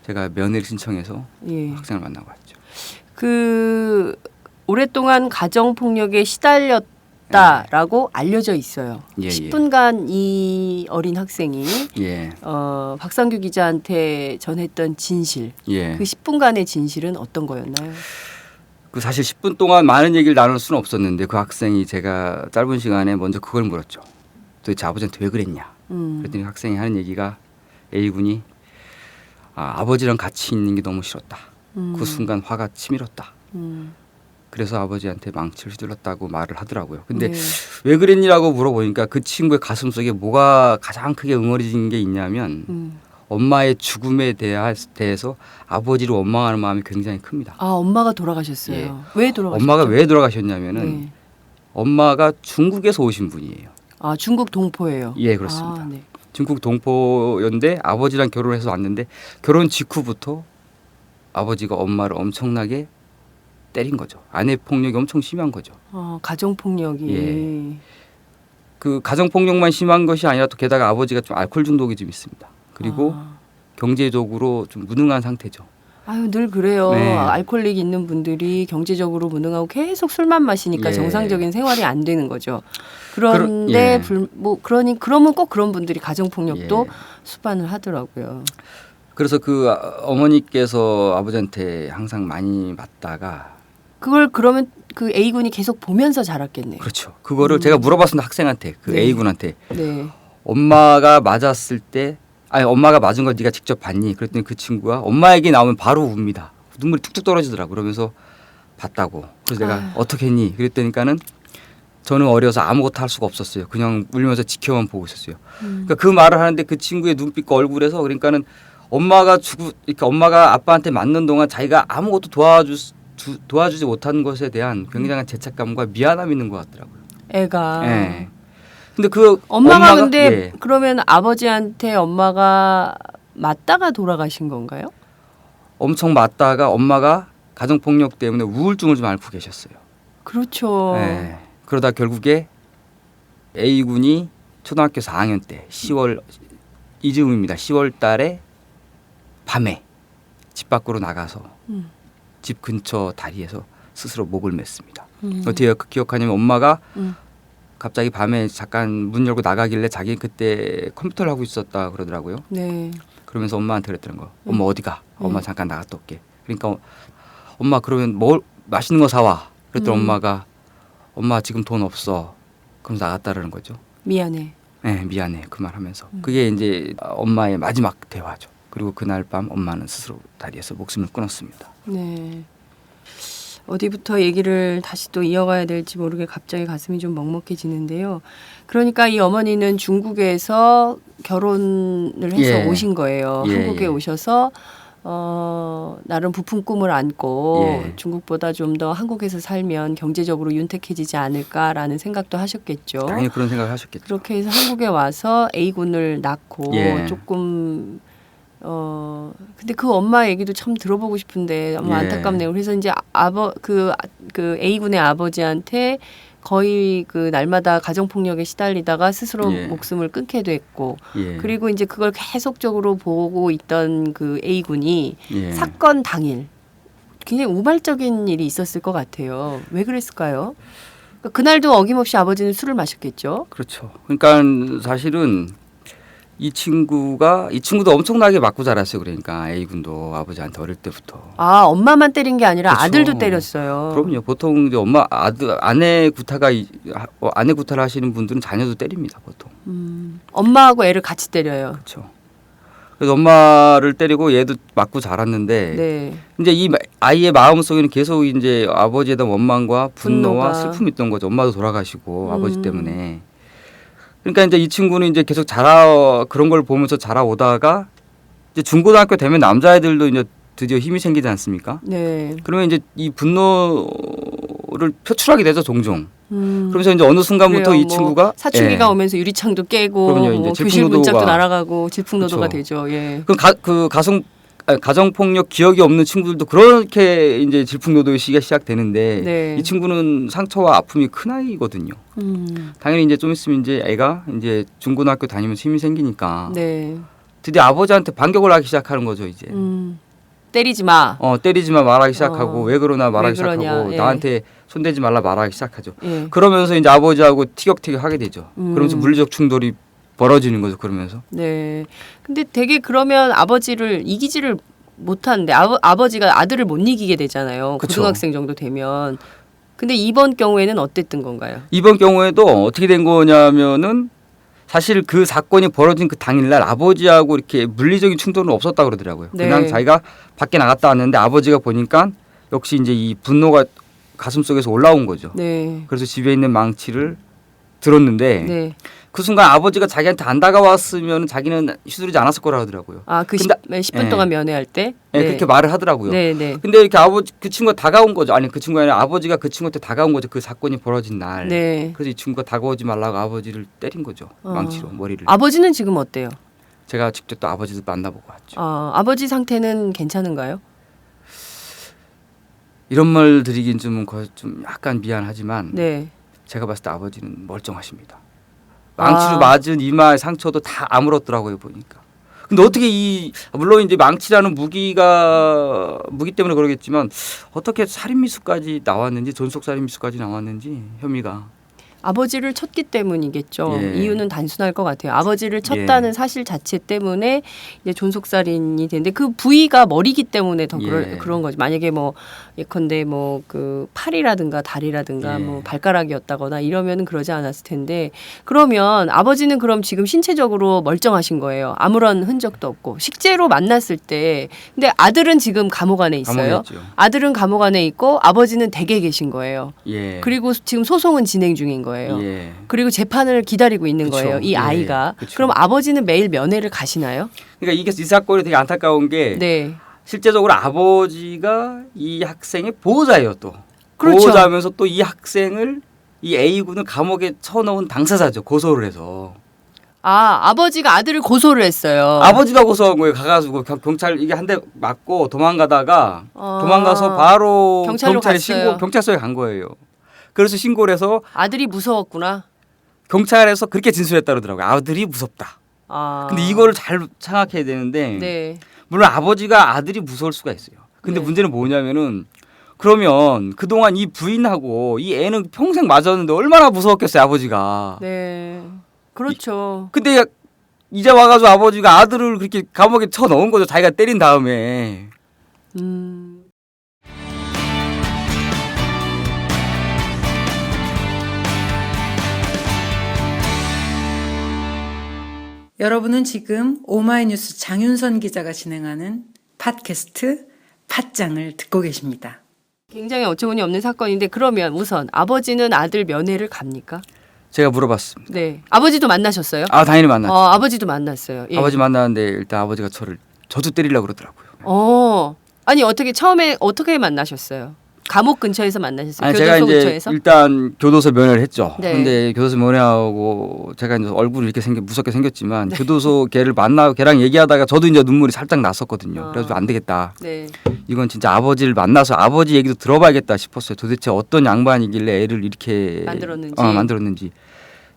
제가 면회를 신청해서 학생을 만나고 왔죠. 그 오랫동안 가정 폭력에 시달렸다라고 알려져 있어요. 10분간 이 어린 학생이 박상규 기자한테 전했던 진실. 그 10분간의 진실은 어떤 거였나요? 그 사실 10분 동안 많은 얘기를 나눌 수는 없었는데 그 학생이 제가 짧은 시간에 먼저 그걸 물었죠. 도대체 아버지한테 왜 그랬냐? 그랬더니 학생이 하는 얘기가 A군이 아버지랑 같이 있는 게 너무 싫었다. 그 순간 화가 치밀었다. 그래서 아버지한테 망치를 휘둘렀다고 말을 하더라고요. 근데 네. 왜 그랬니라고 물어보니까 그 친구의 가슴 속에 뭐가 가장 크게 응어리진 게 있냐면 엄마의 죽음에 대해서 아버지를 원망하는 마음이 굉장히 큽니다. 아, 엄마가 돌아가셨어요. 예. 왜 돌아가셨죠? 엄마가 왜 돌아가셨냐면은 네. 엄마가 중국에서 오신 분이에요. 아, 중국 동포예요. 예, 그렇습니다. 아, 네. 중국 동포였는데 아버지랑 결혼해서 왔는데 결혼 직후부터 아버지가 엄마를 엄청나게 때린 거죠. 아내 폭력이 엄청 심한 거죠. 가정 폭력이. 예. 그 가정 폭력만 심한 것이 아니라 또 게다가 아버지가 좀 알코올 중독이 좀 있습니다. 그리고 경제적으로 좀 무능한 상태죠. 아유, 늘 그래요. 네. 알코올릭 있는 분들이 경제적으로 무능하고 계속 술만 마시니까 예. 정상적인 생활이 안 되는 거죠. 그런데 예. 그러면 꼭 그런 분들이 가정 폭력도 예. 수반을 하더라고요. 그래서 그 어머니께서 아버지한테 항상 많이 맞다가 그걸 그러면 그 A군이 계속 보면서 자랐겠네요. 그렇죠. 그거를 제가 물어봤습니다. 학생한테 그 네. A군한테 네. 엄마가 맞았을 때 엄마가 맞은 거 네가 직접 봤니? 그랬더니 그 친구가 엄마 얘기 나오면 바로 웁니다. 눈물이 뚝뚝 떨어지더라고. 그러면서 봤다고. 그래서 내가 어떻게 했니? 그랬더니까는 저는 어려서 아무것도 할 수가 없었어요. 그냥 울면서 지켜만 보고 있었어요. 그러니까 그 말을 하는데 그 친구의 눈빛과 얼굴에서 그러니까는 엄마가 아빠한테 맞는 동안 자기가 아무것도 도와주지 못한 것에 대한 굉장한 죄책감과 미안함이 있는 것 같더라고요. 애가. 예. 근데 그 엄마가 근데 예. 그러면 아버지한테 엄마가 맞다가 돌아가신 건가요? 엄청 맞다가 엄마가 가정폭력 때문에 우울증을 좀 앓고 계셨어요. 그렇죠. 예. 그러다 결국에 A군이 초등학교 4학년 때 10월 이즈음입니다. 10월 달에 밤에 집 밖으로 나가서 집 근처 다리에서 스스로 목을 맸습니다. 어떻게 기억하냐면 엄마가 갑자기 밤에 잠깐 문 열고 나가길래 자기 그때 컴퓨터를 하고 있었다 그러더라고요. 네. 그러면서 엄마한테 그랬다는 거. 엄마 어디가? 엄마 잠깐 나갔다 올게. 그러니까 엄마 그러면 뭘 맛있는 거 사와. 그랬더니 엄마 지금 돈 없어. 그럼 나갔다라는 거죠. 미안해. 네, 미안해. 그 말 하면서. 그게 이제 엄마의 마지막 대화죠. 그리고 그날 밤 엄마는 스스로 다리에서 목숨을 끊었습니다. 네. 어디부터 얘기를 다시 또 이어가야 될지 모르게 갑자기 가슴이 좀 먹먹해지는데요. 그러니까 이 어머니는 중국에서 결혼을 해서 예. 오신 거예요. 예, 한국에 예. 오셔서 나름 부푼 꿈을 안고 예. 중국보다 좀 더 한국에서 살면 경제적으로 윤택해지지 않을까라는 생각도 하셨겠죠. 당연히 그런 생각을 하셨겠죠. 그렇게 해서 한국에 와서 A군을 낳고 예. 조금 근데 그 엄마 얘기도 참 들어보고 싶은데 너무 예. 안타깝네요. 그래서 이제 그 A군의 아버지한테 거의 그 날마다 가정 폭력에 시달리다가 스스로 예. 목숨을 끊게 됐고 예. 그리고 이제 그걸 계속적으로 보고 있던 그 A군이 예. 사건 당일 굉장히 우발적인 일이 있었을 것 같아요. 왜 그랬을까요? 그러니까 그날도 어김없이 아버지는 술을 마셨겠죠. 그렇죠. 그러니까 사실은 이 친구도 엄청나게 맞고 자랐어요. 그러니까 A군도 아버지한테 어릴 때부터. 아, 엄마만 때린 게 아니라 그렇죠. 아들도 때렸어요. 그럼요. 보통 이제 아내 구타를 하시는 분들은 자녀도 때립니다. 보통. 엄마하고 애를 같이 때려요. 그렇죠. 그래서 엄마를 때리고 얘도 맞고 자랐는데 네. 이제 이 아이의 마음 속에는 계속 이제 아버지에 대한 원망과 분노와 분노가. 슬픔이 있던 거죠. 엄마도 돌아가시고 아버지 때문에. 그러니까 이제 이 친구는 이제 계속 그런 걸 보면서 자라오다가 이제 중고등학교 되면 남자애들도 이제 드디어 힘이 생기지 않습니까? 네. 그러면 이제 이 분노를 표출하게 되죠, 종종. 그러면서 이제 어느 순간부터 그래요. 이 친구가 사춘기가 예. 오면서 유리창도 깨고 그럼요, 이제 뭐 교실 질풍노도가. 문짝도 날아가고 질풍노도가 그렇죠. 되죠. 예. 그 가정 폭력 기억이 없는 친구들도 그렇게 이제 질풍노도의 시기가 시작되는데 네. 이 친구는 상처와 아픔이 큰 아이거든요. 당연히 이제 좀 있으면 이제 애가 이제 중고등학교 다니면서 힘이 생기니까 네. 드디어 아버지한테 반격을 하기 시작하는 거죠, 이제. 때리지 마. 때리지 마 말하기 시작하고 왜 그러나 말하기 왜 그러냐, 시작하고 예. 나한테 손대지 말라 말하기 시작하죠. 예. 그러면서 이제 아버지하고 티격태격 하게 되죠. 그러면서 물리적 충돌이 벌어지는 거죠. 그러면서. 네. 근데 되게 그러면 아버지를 이기지를 못하는데 아버지가 아들을 못 이기게 되잖아요. 그쵸. 고등학생 정도 되면. 근데 이번 경우에는 어땠던 건가요? 이번 경우에도 어떻게 된 거냐면은 사실 그 사건이 벌어진 그 당일날 아버지하고 이렇게 물리적인 충돌은 없었다고 그러더라고요. 네. 그냥 자기가 밖에 나갔다 왔는데 아버지가 보니까 역시 이제 이 분노가 가슴속에서 올라온 거죠. 네. 그래서 집에 있는 망치를 들었는데 네. 그 순간 아버지가 자기한테 안 다가왔으면 자기는 휘두르지 않았을 거라 하더라고요. 아, 그 근데- 10분 예. 동안 면회할 때? 네. 그렇게 말을 하더라고요. 네, 네. 근데 이렇게 아버지 그 친구가 다가온 거죠. 아니 그 친구가 아니라 아버지가 그 친구한테 다가온 거죠. 그 사건이 벌어진 날. 네. 그래서 이 친구가 다가오지 말라고 아버지를 때린 거죠. 망치로 머리를. 아버지는 지금 어때요? 제가 직접 또 아버지도 만나보고 왔죠. 아버지 상태는 괜찮은가요? 이런 말 드리긴 좀 약간 미안하지만 네. 제가 봤을 때 아버지는 멀쩡하십니다. 망치로 맞은 이마의 상처도 다 아물었더라고요 보니까. 근데 어떻게 물론 이제 망치라는 무기 때문에 그러겠지만 어떻게 살인미수까지 나왔는지 존속 살인미수까지 나왔는지 혐의가. 아버지를 쳤기 때문이겠죠. 예. 이유는 단순할 것 같아요. 아버지를 쳤다는 사실 자체 때문에 이제 존속살인이 되는데 그 부위가 머리기 때문에 더 예. 그런 거지. 만약에 뭐 예컨대 뭐 그 팔이라든가 다리라든가 예. 뭐 발가락이었다거나 이러면은 그러지 않았을 텐데 그러면 아버지는 그럼 지금 신체적으로 멀쩡하신 거예요. 아무런 흔적도 없고 식재로 만났을 때 근데 아들은 지금 감옥 안에 있어요. 감옥에 있죠. 아들은 감옥 안에 있고 아버지는 댁에 계신 거예요. 예. 그리고 지금 소송은 진행 중인 거예요. 예. 그리고 재판을 기다리고 있는 그쵸. 거예요. 이 예. 아이가. 그쵸. 그럼 아버지는 매일 면회를 가시나요? 그러니까 이게 이 사건이 되게 안타까운 게 네. 실제적으로 아버지가 이 학생의 보호자예요 또. 그렇죠. 보호자면서 또 이 학생을 이 A군을 감옥에 쳐넣은 당사자죠. 고소를 해서. 아버지가 아들을 고소를 했어요. 아버지가 고소한 거예요. 가가지고 경찰 이게 한 대 맞고 도망가다가 도망가서 바로 경찰로 갔어요. 경찰서에 간 거예요. 그래서 신고를 해서 아들이 무서웠구나. 경찰에서 그렇게 진술했다 그러더라고요. 아들이 무섭다. 근데 이거를 잘 생각해야 되는데 네. 물론 아버지가 아들이 무서울 수가 있어요. 근데 네. 문제는 뭐냐면은 그러면 그동안 이 부인하고 이 애는 평생 맞았는데 얼마나 무서웠겠어요 아버지가. 네. 그렇죠. 근데 이제 와가지고 아버지가 아들을 그렇게 감옥에 쳐넣은 거죠. 자기가 때린 다음에. 여러분은 지금 오마이뉴스 장윤선 기자가 진행하는 팟캐스트 팟짱을 듣고 계십니다. 굉장히 어처구니 없는 사건인데 그러면 우선 아버지는 아들 면회를 갑니까? 제가 물어봤습니다. 네. 아버지도 만나셨어요? 당연히 만났죠. 아버지도 만났어요. 예. 아버지 만나는데 일단 아버지가 저도 때리려고 그러더라고요. 아니 처음에 어떻게 만나셨어요? 감옥 근처에서 만나셨어요? 아니 교도소 제가 이제 근처에서? 일단 교도소 면회를 했죠. 네. 근데 교도소 면회하고 제가 이제 얼굴이 이렇게 무섭게 생겼지만 교도소 걔를 만나고 걔랑 얘기하다가 저도 이제 눈물이 살짝 났었거든요. 그래서 안 되겠다. 네. 이건 진짜 아버지를 만나서 아버지 얘기도 들어봐야겠다 싶었어요. 도대체 어떤 양반이길래 애를 이렇게 만들었는지.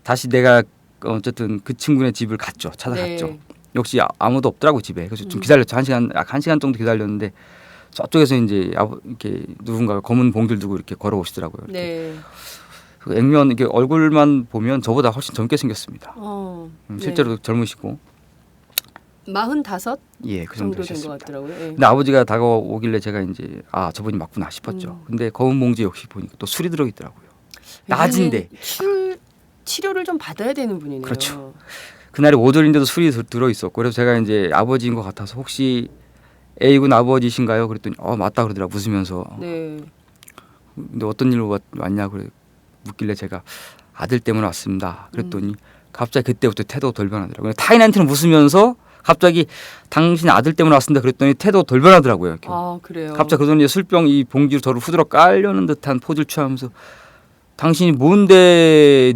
다시 내가 어쨌든 그 친구네 집을 갔죠. 찾아갔죠. 네. 역시 아무도 없더라고 집에. 그래서 좀 기다렸죠. 약 1시간 정도 기다렸는데 저쪽에서 이제 이렇게 누군가가 검은 봉지를 두고 이렇게 걸어오시더라고요. 이렇게. 네. 그 액면 이렇게 얼굴만 보면 저보다 훨씬 젊게 생겼습니다. 네. 실제로 젊으시고. 45 예, 그 정도 정도 된 것 되셨습니다. 같더라고요. 예. 근데 아버지가 다가오길래 제가 이제 저분이 맞구나 싶었죠. 근데 검은 봉지 역시 보니까 또 술이 들어 있더라고요. 낮인데. 치료를 좀 받아야 되는 분이네요. 그렇죠. 그날이 오전인데도 술이 들어 있었고 그래서 제가 이제 아버지인 것 같아서 혹시 A군 아버지신가요? 그랬더니 맞다 그러더라고 웃으면서. 네. 근데 어떤 일로 왔냐 그래 묻길래 제가 아들 때문에 왔습니다. 그랬더니 갑자기 그때부터 태도가 덜 변하더라고요. 타인한테는 웃으면서 갑자기 당신 아들 때문에 왔습니다. 그랬더니 태도가 덜 변하더라고요. 이렇게. 그래요. 갑자기 그러더니 술병 이 봉지로 저를 후드러 깔려는 듯한 포즈를 취하면서 당신이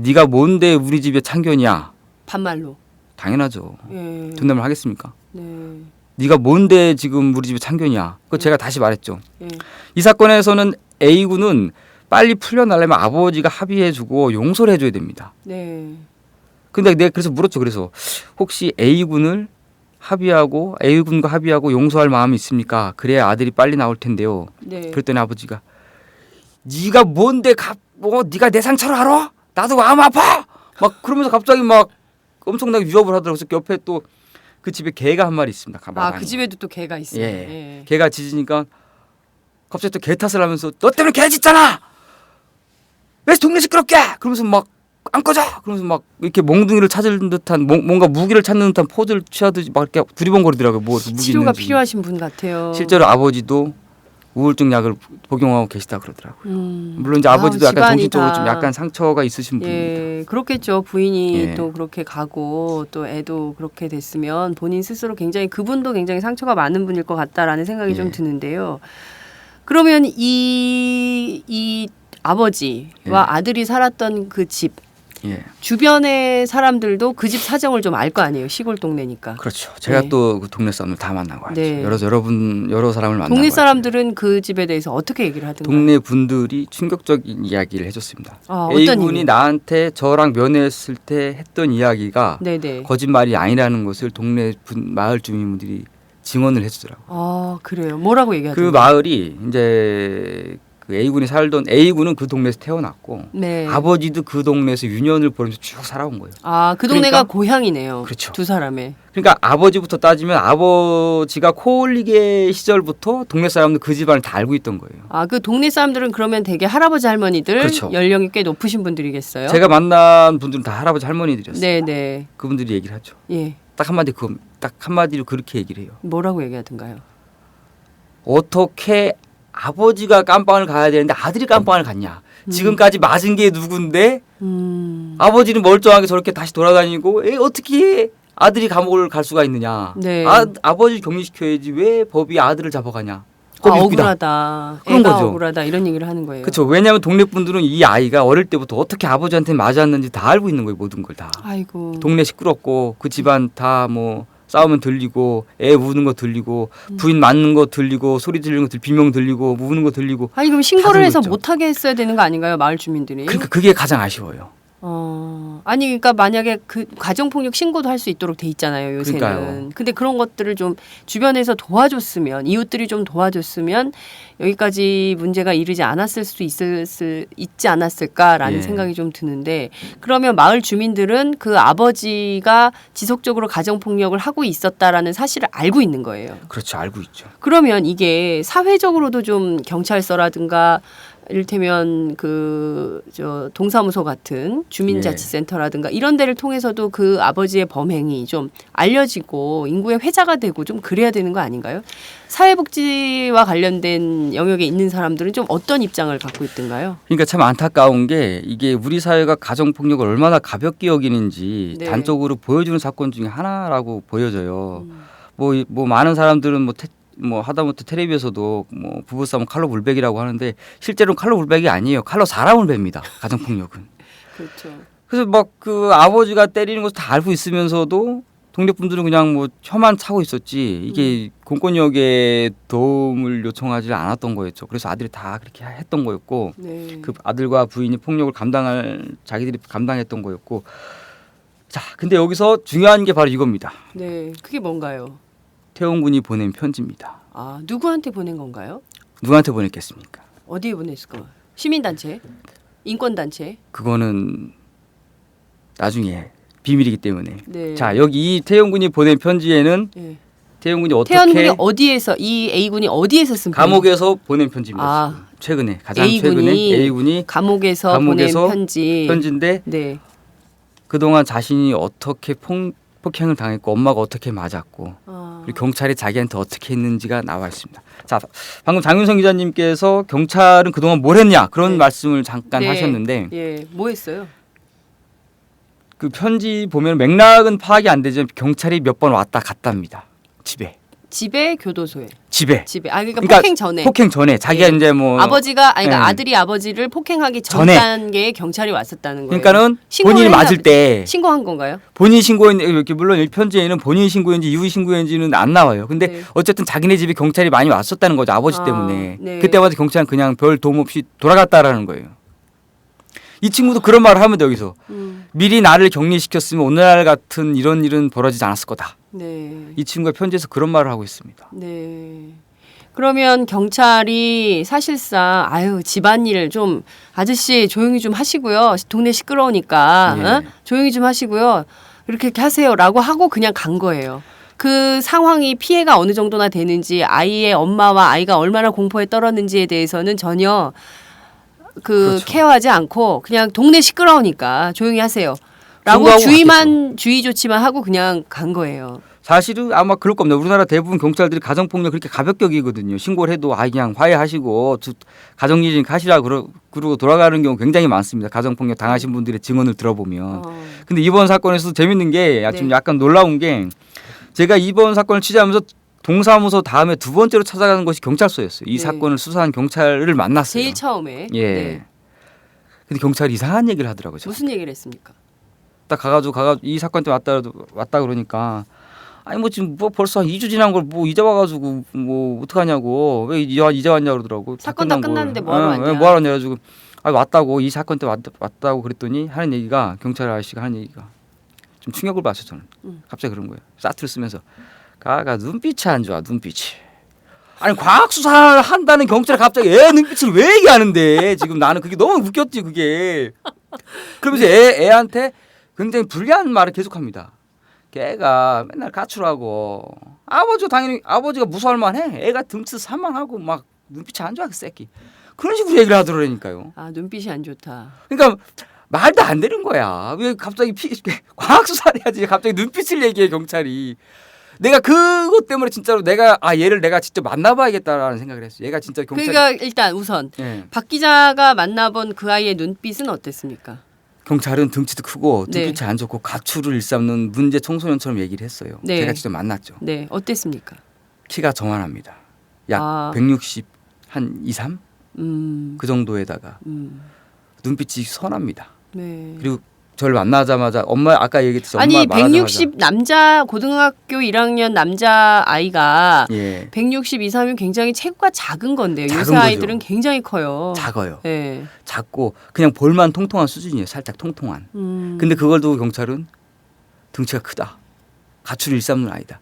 네가 뭔데 우리 집에 참견이야. 반말로. 당연하죠. 예. 존댓말 하겠습니까? 네. 네가 뭔데 지금 우리 집에 참견이야. 그거 제가 다시 말했죠. 예. 이 사건에서는 A군은 빨리 풀려나려면 아버지가 합의해주고 용서를 해줘야 됩니다. 네. 근데 내가 그래서 물었죠. 그래서 혹시 A군과 합의하고 용서할 마음이 있습니까? 그래야 아들이 빨리 나올 텐데요. 네. 그랬더니 아버지가 네가 뭔데 네가 내 상처를 알아? 나도 마음 아파. 막 그러면서 갑자기 막 엄청나게 위협을 하더라고요. 그래서 옆에 또 그 집에 개가 한 마리 있습니다. 그 집에도 또 개가 있어요. 예. 개가 짖으니까 갑자기 또 개 탓을 하면서 너 때문에 개 짖잖아. 왜 동네 시끄럽게? 그러면서 막 안 꺼져! 그러면서 막 이렇게 몽둥이를 찾을 듯한 뭔가 무기를 찾는 듯한 포즈를 취하듯이 막 이렇게 두리번거리더라고요. 뭐 무기 치료가 있는지. 필요하신 분 같아요. 실제로 아버지도 우울증 약을 복용하고 계시다 그러더라고요. 물론 이제 아버지도 약간 집안이 정신적으로 다. 좀 약간 상처가 있으신 분입니다. 예, 그렇겠죠. 부인이 예. 또 그렇게 가고 또 애도 그렇게 됐으면 본인 스스로 굉장히 그분도 굉장히 상처가 많은 분일 것 같다라는 생각이 예. 좀 드는데요. 그러면 이 아버지와 예. 아들이 살았던 그 집 예. 주변의 사람들도 그 집 사정을 좀 알 거 아니에요. 시골 동네니까. 그렇죠. 제가 네. 또 그 동네 사람들 다 만나고 왔죠. 네. 여러 사람을 만나고 동네 왔죠. 사람들은 그 집에 대해서 어떻게 얘기를 하던가요? 동네 분들이 충격적인 이야기를 해줬습니다. 아, 어떤 A군이 얘기? 나한테 저랑 면회했을 때 했던 이야기가 네네. 거짓말이 아니라는 것을 동네 마을 주민분들이 증언을 해주더라고요. 아 그래요. 뭐라고 그 얘기하던가요? 마을이 이제 그 A군이 살던 A군은 그 동네에서 태어났고 네. 아버지도 그 동네에서 유년을 보내면서 쭉 살아온 거예요. 아, 그 동네가 그러니까- 고향이네요. 그렇죠. 두 사람의. 그러니까 아버지부터 따지면 아버지가 코올리게 시절부터 동네 사람들 그 집안을 다 알고 있던 거예요. 아, 그 동네 사람들은 그러면 되게 할아버지 할머니들 그렇죠. 연령이 꽤 높으신 분들이겠어요. 제가 만난 분들은 다 할아버지 할머니들이었어요. 네, 네. 그분들이 얘기를 하죠. 예. 딱 한마디로 그렇게 얘기를 해요. 뭐라고 얘기하던가요? 어떻게 아버지가 깜빵을 가야 되는데 아들이 깜빵을 갔냐? 지금까지 맞은 게 누군데 아버지는 멀쩡하게 저렇게 다시 돌아다니고 어떻게 아들이 감옥을 갈 수가 있느냐? 네. 아버지 격리시켜야지 왜 법이 아들을 잡아가냐? 아, 법이 웃기다. 억울하다. 그런 애가 거죠. 억울하다. 이런 얘기를 하는 거예요. 그렇죠. 왜냐하면 동네 분들은 이 아이가 어릴 때부터 어떻게 아버지한테 맞았는지 다 알고 있는 거예요. 모든 걸 다. 아이고. 동네 시끄럽고 그 집안 다 뭐 싸우면 들리고 애 우는 거 들리고 부인 맞는 거 들리고 소리 들리는 거 들리고 비명 들리고 우는 거 들리고 아니 그럼 신고를 다 해서 들고 있죠. 못하게 했어야 되는 거 아닌가요? 마을 주민들이. 그러니까 그게 가장 아쉬워요. 아니 그러니까 만약에 그 가정폭력 신고도 할 수 있도록 돼 있잖아요 요새는. 그러니까요. 근데 그런 것들을 좀 주변에서 도와줬으면 이웃들이 좀 도와줬으면 여기까지 문제가 이르지 않았을 수도 있지 않았을까라는 예. 생각이 좀 드는데 그러면 마을 주민들은 그 아버지가 지속적으로 가정폭력을 하고 있었다라는 사실을 알고 있는 거예요. 그렇죠. 알고 있죠. 그러면 이게 사회적으로도 좀 경찰서라든가 이를테면 동사무소 같은 주민자치센터라든가 이런 데를 통해서도 그 아버지의 범행이 좀 알려지고 인구의 회자가 되고 좀 그래야 되는 거 아닌가요? 사회복지와 관련된 영역에 있는 사람들은 좀 어떤 입장을 갖고 있던가요? 그러니까 참 안타까운 게 이게 우리 사회가 가정폭력을 얼마나 가볍게 여기는지 네. 단적으로 보여주는 사건 중에 하나라고 보여져요. 뭐 많은 사람들은 뭐 하다못해 텔레비에서도 뭐 부부싸움 칼로 불백이라고 하는데 실제로는 칼로 불백이 아니에요. 칼로 사람을 뱁니다. 가정폭력은. 그렇죠. 그래서 막 그 아버지가 때리는 것을 다 알고 있으면서도 동네 분들은 그냥 뭐 혀만 차고 있었지 이게 공권력에 도움을 요청하지 않았던 거였죠. 그래서 아들이 다 그렇게 했던 거였고 네. 그 아들과 부인이 폭력을 자기들이 감당했던 거였고 자 근데 여기서 중요한 게 바로 이겁니다. 네. 그게 뭔가요? 태용 군이 보낸 편지입니다. 아, 누구한테 보낸 건가요? 누구한테 보냈겠습니까? 어디에 보냈을까요? 시민단체? 인권단체? 그거는 나중에 비밀이기 때문에. 네. 자 여기 이 태용 군이 보낸 편지에는 네. 태용 군이 어떻게 태연군이 어디에서 이 A군이 어디에서 쓴 감옥에서 보낸 편지입니다. 아. 지금. 최근에 가장 A군이 최근에 A군이 감옥에서 보낸 편지. 편지인데 네. 그동안 자신이 어떻게 폭행을 당했고 엄마가 어떻게 맞았고 그리고 경찰이 자기한테 어떻게 했는지가 나와 있습니다. 자 방금 장윤성 기자님께서 경찰은 그동안 뭘 했냐 그런 네. 말씀을 잠깐 네. 하셨는데 예, 뭐 했어요? 그 편지 보면 맥락은 파악이 안 되지만 경찰이 몇 번 왔다 갔답니다. 집에 교도소에. 집에. 집에. 아 그러니까, 그러니까 폭행 전에. 폭행 전에 자기가 예. 이제 뭐 아버지가 아니 그러니까 예. 아들이 아버지를 폭행하기 전 전에. 단계에 경찰이 왔었다는 거예요. 그러니까는 신고를 본인이 했나 맞을 보지. 때 신고한 건가요? 본인 신고인 이렇게 물론 이 편지에는 본인 신고인지 이후 신고인지는 안 나와요. 근데 네. 어쨌든 자기네 집에 경찰이 많이 왔었다는 거죠. 아버지 아, 때문에. 네. 그때마다 경찰은 그냥 별 도움 없이 돌아갔다라는 거예요. 이 친구도 그런 말을 하면 여기서 미리 나를 격리시켰으면 오늘 같은 이런 일은 벌어지지 않았을 거다. 네. 이 친구가 편지에서 그런 말을 하고 있습니다. 네. 그러면 경찰이 사실상 아유 집안일 좀 아저씨 조용히 좀 하시고요. 동네 시끄러우니까 예. 어? 조용히 좀 하시고요. 이렇게 하세요라고 하고 그냥 간 거예요. 그 상황이 피해가 어느 정도나 되는지 아이의 엄마와 아이가 얼마나 공포에 떨었는지에 대해서는 전혀 그렇죠. 케어하지 않고 그냥 동네 시끄러우니까 조용히 하세요. 라고 경고하고 주의 조치만 하고 그냥 간 거예요. 사실은 아마 그럴 겁니다. 우리나라 대부분 경찰들이 가정폭력 그렇게 가볍게 여기거든요. 신고를 해도 그냥 화해하시고 가정이진 가시라고 그러고 돌아가는 경우 굉장히 많습니다. 가정폭력 당하신 분들의 증언을 들어보면. 근데 이번 사건에서도 재밌는 게 좀 약간 놀라운 게 제가 이번 사건을 취재하면서 동사무소 다음에 두 번째로 찾아가는 것이 경찰서였어요. 이 사건을 수사한 경찰을 만났어요. 제일 처음에. 예. 네. 근데 경찰이 이상한 얘기를 하더라고요. 무슨 얘기를 했습니까? 딱 가가지고 이 사건 때 왔다 그러니까 아니 뭐 지금 뭐 벌써 한 2주 지난 걸 뭐 이제 와가지고 뭐 어떡하냐고 왜 이제 왔냐 그러더라고. 사건 다 끝났는데 뭐하러 왔냐. 뭐하러 왔냐 그래가지고 왔다고 이 사건 때 왔다고 그랬더니 하는 얘기가 경찰 아저씨가 하는 얘기가 좀 충격을 받았어요 저는. 갑자기 그런 거예요. 사투를 쓰면서 가가 눈빛이 안 좋아 눈빛이. 아니 과학 수사를 한다는 경찰이 갑자기 애 눈빛을 왜 얘기하는데 지금 나는 그게 너무 웃겼지 그게. 그러면서 애한테 굉장히 불리한 말을 계속합니다. 걔가 맨날 가출하고 아버지가 당연히 아버지가 무서워할 만해. 애가 듬치 산만하고 막 눈빛이 안 좋아 그 새끼. 그런 식으로 얘기를 하더라니까요. 아 눈빛이 안 좋다. 그러니까 말도 안 되는 거야. 왜 갑자기 과학 수사를 해야지 갑자기 눈빛을 얘기해 경찰이. 내가 그것 때문에 진짜로 얘를 내가 직접 만나봐야겠다라는 생각을 했어요. 얘가 진짜 경찰. 그러니까 일단 우선 박 기자가 만나본 그 아이의 눈빛은 어땠습니까? 경찰은 등치도 크고 눈빛이 안 좋고 가출을 일삼는 문제 청소년처럼 얘기를 했어요. 네. 제가 직접 만났죠. 네, 어땠습니까? 키가 저만합니다. 약 160 한 2, 3? 그 정도에다가 눈빛이 선합니다. 네. 그리고 저를 만나자마자 엄마 아까 얘기했듯이 엄마 아니 말하자마자 160 남자 고등학교 1학년 남자 아이가 160 이상이면 굉장히 체구가 작은 건데요. 작은 요새 거죠. 아이들은 굉장히 커요. 작아요. 네. 작고 그냥 볼만 통통한 수준이에요. 살짝 통통한. 근데 그걸 두고 경찰은 등치가 크다. 가출을 일삼는 아이다.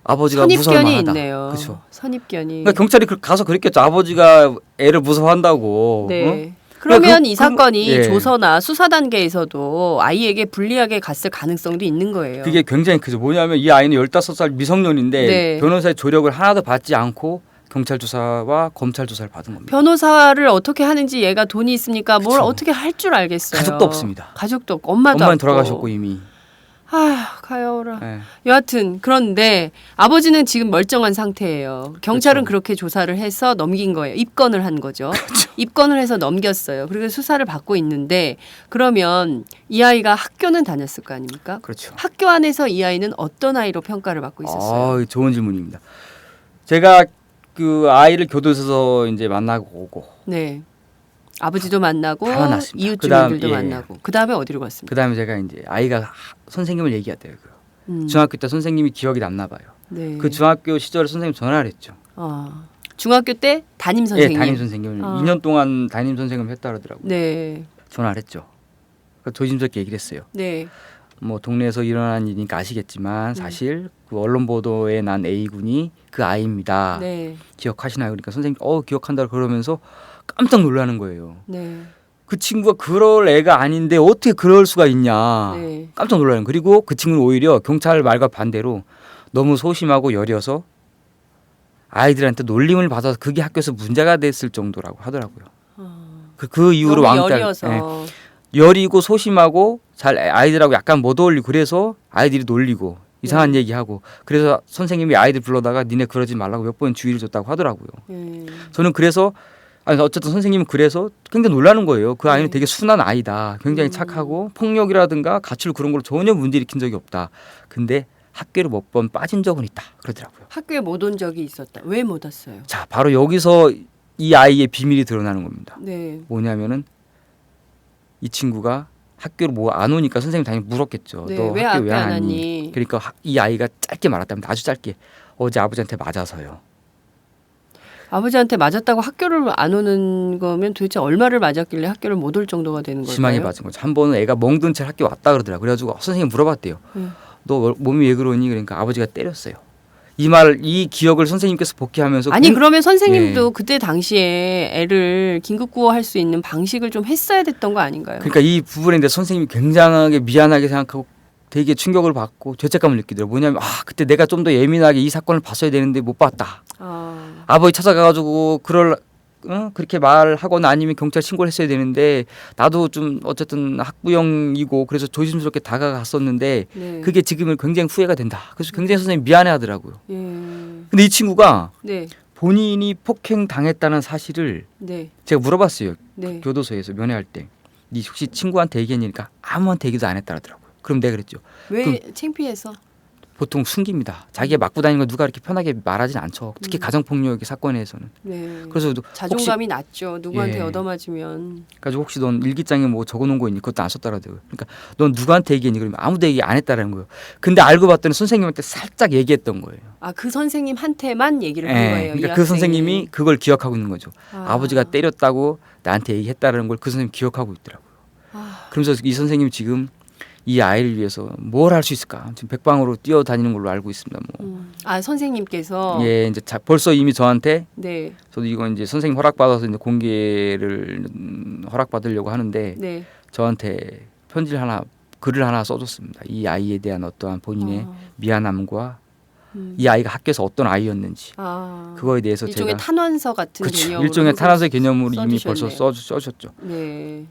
아버지가 무서워할 선입견이 만하다. 있네요. 그렇죠. 선입견이. 그러니까 경찰이 가서 그랬겠죠. 아버지가 애를 무서워한다고. 네. 어? 그러면 이 사건이 예. 조서나 수사 단계에서도 아이에게 불리하게 갔을 가능성도 있는 거예요. 그게 굉장히 크죠. 뭐냐면 이 아이는 15살 미성년인데 네. 변호사의 조력을 하나도 받지 않고 경찰 조사와 검찰 조사를 받은 겁니다. 변호사를 어떻게 하는지 얘가 돈이 있습니까? 뭘 그쵸. 어떻게 할 줄 알겠어요. 가족도 없습니다. 가족도 없고 엄마도 엄마는 없고. 돌아가셨고 이미. 아휴 가여라. 네. 여하튼 그런데 아버지는 지금 멀쩡한 상태예요. 경찰은 그렇죠. 그렇게 조사를 해서 넘긴 거예요. 입건을 한 거죠. 그렇죠. 입건을 해서 넘겼어요. 그리고 수사를 받고 있는데 그러면 이 아이가 학교는 다녔을 거 아닙니까? 그렇죠. 학교 안에서 이 아이는 어떤 아이로 평가를 받고 있었어요? 좋은 질문입니다. 제가 그 아이를 교도소에서 이제 만나고 오고 네. 아버지도 만나고 다 만났습니다. 이웃 그다음, 주민들도 예. 만나고 그다음에 어디로 갔습니까? 그다음에 제가 이제 아이가 선생님을 얘기하대요. 중학교 때 선생님이 기억이 났나 봐요. 네. 그 중학교 시절에 선생님 전화를 했죠. 중학교 때 담임 선생님. 예, 담임 선생님을 2년 동안 담임 선생님을 했다 그러더라고요. 네. 전화를 했죠. 조심스럽게 얘기를 했어요. 네. 뭐 동네에서 일어난 일이니까 아시겠지만 사실 그 언론 보도에 난 A군이 그 아이입니다. 네. 기억하시나요? 그러니까 선생님 기억한다 그러면서 깜짝 놀라는 거예요. 네. 그 친구가 그럴 애가 아닌데 어떻게 그럴 수가 있냐. 네. 깜짝 놀라는. 그리고 그 친구는 오히려 경찰 말과 반대로 너무 소심하고 여려서 아이들한테 놀림을 받아서 그게 학교에서 문제가 됐을 정도라고 하더라고요. 그 이후로 너무 왕따. 여려서. 여리고 소심하고 잘 아이들하고 약간 못 어울리고 그래서 아이들이 놀리고 이상한 얘기하고 그래서 선생님이 아이들 불러다가 니네 그러지 말라고 몇 번 주의를 줬다고 하더라고요. 저는 그래서 어쨌든 선생님은 그래서 굉장히 놀라는 거예요. 그 아이는 되게 순한 아이다. 굉장히 착하고 폭력이라든가 가출 그런 걸 전혀 문제 일으킨 적이 없다. 근데 학교를 몇 번 빠진 적은 있다. 그러더라고요. 학교에 못 온 적이 있었다. 왜 못 왔어요? 자, 바로 여기서 이 아이의 비밀이 드러나는 겁니다. 네. 뭐냐면은 이 친구가 학교를 뭐 안 오니까 선생님 당연히 물었겠죠. 네, 너 왜 학교 왜 안 안 왔니? 왔니? 그러니까 이 아이가 짧게 말했답니다. 아주 짧게. 어제 아버지한테 맞아서요. 아버지한테 맞았다고 학교를 안 오는 거면 도대체 얼마를 맞았길래 학교를 못 올 정도가 되는 걸까요? 심하게 맞은 거죠. 한 번은 애가 멍든 채 학교 왔다 그러더라고요. 그래가지고 선생님 물어봤대요. 너 몸이 왜 그러니? 그러니까 아버지가 때렸어요. 이 기억을 선생님께서 복귀하면서 아니 그러면 선생님도 그때 당시에 애를 긴급 구호할 수 있는 방식을 좀 했어야 됐던 거 아닌가요? 그러니까 이 부분에 대해서 선생님이 굉장하게 미안하게 생각하고 되게 충격을 받고 죄책감을 느끼더라고요. 뭐냐면 그때 내가 좀 더 예민하게 이 사건을 봤어야 되는데 못 봤다. 아버지 찾아가가지고 그럴 그렇게 말하거나 아니면 경찰 신고를 했어야 되는데 나도 좀 어쨌든 학부형이고 그래서 조심스럽게 다가갔었는데 네. 그게 지금은 굉장히 후회가 된다. 그래서 굉장히 선생님 미안해하더라고요. 예. 근데 이 친구가 네. 본인이 폭행 당했다는 사실을 네. 제가 물어봤어요. 네. 교도소에서 면회할 때. 네 혹시 친구한테 얘기했니까 아무한테 얘기도 안 했다더라고요. 그럼 내가 그랬죠. 왜 창피해서? 보통 숨깁니다. 자기가 맞고 다니는 거 누가 이렇게 편하게 말하진 않죠. 특히 가정폭력 사건에서는. 네. 그래서 자존감이 낮죠. 누구한테 예. 얻어맞으면. 그래서 혹시 넌 일기장에 뭐 적어놓은 거 있니? 그것도 안 썼다라더라고요. 그러니까 넌 누구한테 얘기했니? 그러면 아무도 얘기 안 했다라는 거예요. 근데 알고 봤더니 선생님한테 살짝 얘기했던 거예요. 아, 그 선생님한테만 얘기를 한 예. 거예요. 그러니까 이 그 학생이. 선생님이 그걸 기억하고 있는 거죠. 아. 아버지가 때렸다고 나한테 얘기했다라는 걸 그 선생님 기억하고 있더라고요. 아. 그러면서 이 선생님 지금 이 아이를 위해서 뭘 할 수 있을까? 지금 백방으로 뛰어다니는 걸로 알고 있습니다. 뭐. 아, 선생님께서. 예, 이제 벌써 이미 저한테 네. 저도 이건 이제 선생님 허락받아서 이제 공개를 허락받으려고 하는데 네. 저한테 편지를 하나 글을 하나 써줬습니다. 이 아이에 대한 어떠한 본인의 아. 미안함과 이 아이가 학교에서 어떤 아이였는지 아. 그거에 대해서 일종의 제가 탄원서 같은 그쵸, 개념으로 일종의 탄원서 개념으로 이미 써주셨네요. 벌써 써주셨죠. 네.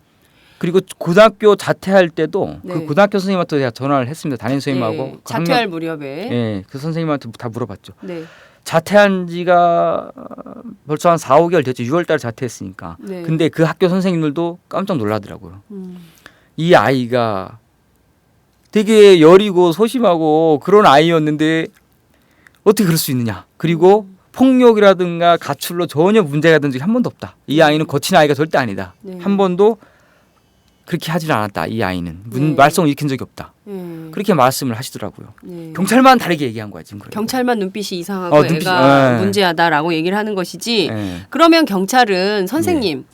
그리고 고등학교 자퇴할 때도 네. 그 고등학교 선생님한테 제가 전화를 했습니다. 담임 선생님하고 네. 그 한 자퇴할 명- 무렵에. 예, 그 선생님한테 다 물어봤죠. 네. 자퇴한 지가 벌써 한 4, 5개월 됐죠. 6월 달에 자퇴했으니까. 네. 근데 그 학교 선생님들도 깜짝 놀라더라고요. 음. 이 아이가 되게 여리고 소심하고 그런 아이였는데 어떻게 그럴 수 있느냐. 그리고 폭력이라든가 가출로 전혀 문제가 된 적이 한 번도 없다. 이 아이는 거친 아이가 절대 아니다. 네. 한 번도 그렇게 하질 않았다. 이 아이는 네. 말썽을 일으킨 적이 없다. 네. 그렇게 말씀을 하시더라고요. 네. 경찰만 다르게 얘기한 거야 지금. 그러니까. 경찰만 눈빛이 이상하고 눈빛이- 애가 예. 문제하다라고 얘기를 하는 것이지. 예. 그러면 경찰은 선생님,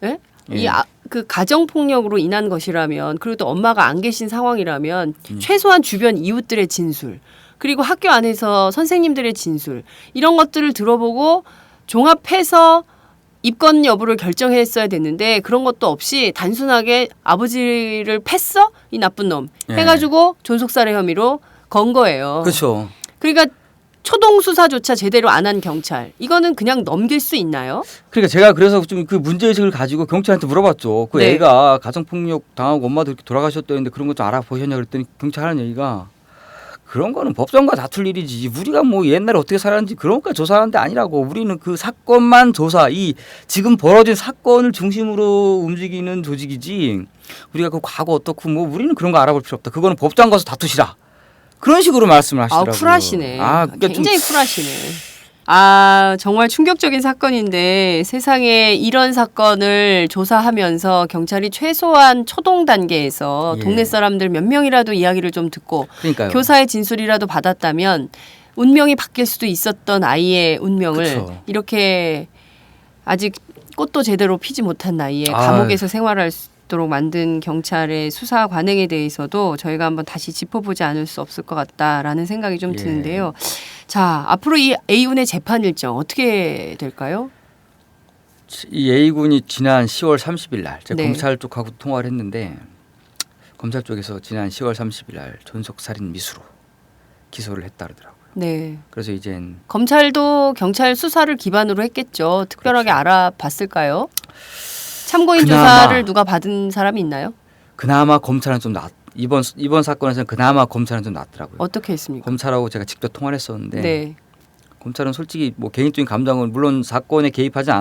예? 예. 그 가정 폭력으로 인한 것이라면, 그리고 또 엄마가 안 계신 상황이라면 음. 최소한 주변 이웃들의 진술, 그리고 학교 안에서 선생님들의 진술, 이런 것들을 들어보고 종합해서 입건 여부를 결정했어야 됐는데 그런 것도 없이 단순하게 아버지를 팼어? 이 나쁜 놈 예. 해가지고 존속살해 혐의로 건 거예요. 그렇죠. 그러니까 초동 수사조차 제대로 안 한 경찰, 이거는 그냥 넘길 수 있나요? 그러니까 제가 그래서 좀 그 문제의식을 가지고 경찰한테 물어봤죠. 그 네. 애가 가정폭력 당하고 엄마도 이렇게 돌아가셨다는데 그런 것 좀 알아보셨냐 그랬더니 경찰 하는 얘기가 그런 거는 법정과 다툴 일이지. 우리가 뭐 옛날에 어떻게 살았는지 그런 것까지 조사하는 데 아니라고. 우리는 그 사건만 조사, 이 지금 벌어진 사건을 중심으로 움직이는 조직이지. 우리가 그 과거 어떻고 뭐 우리는 그런 거 알아볼 필요 없다. 그거는 법정 가서 다투시라. 그런 식으로 말씀을 아, 하시더라고요. 쿨하시네. 그러니까 굉장히 쿨하시네. 아, 정말 충격적인 사건인데 세상에 이런 사건을 조사하면서 경찰이 최소한 초동 단계에서 예. 동네 사람들 몇 명이라도 이야기를 좀 듣고 그러니까요. 교사의 진술이라도 받았다면 운명이 바뀔 수도 있었던 아이의 운명을 그쵸. 이렇게 아직 꽃도 제대로 피지 못한 나이에 아유. 감옥에서 생활할 수 있도록 만든 경찰의 수사 관행에 대해서도 저희가 한번 다시 짚어보지 않을 수 없을 것 같다라는 생각이 좀 예. 드는데요. 자, 앞으로 이 A군의 재판 일정 어떻게 될까요? 이 A군이 지난 10월 30일 날 제가 네. 검찰 쪽하고 통화를 했는데 검찰 쪽에서 지난 10월 30일 날 존속살인 미수로 기소를 했다 그러더라고요. 네. 그래서 이젠 검찰도 경찰 수사를 기반으로 했겠죠. 특별하게 그렇죠. 알아봤을까요? 참고인 그나마- 조사를 누가 받은 사람이 있나요? 그나마 검찰은 좀 이번 사건에서는 그나마 검찰은 좀 낫더라고요. 어떻게 했습니까? 검찰하고 제가 직접 통화를 했었는데 네. 검찰은 솔직히 뭐 개인적인 감정을 물론 사건에 개입하지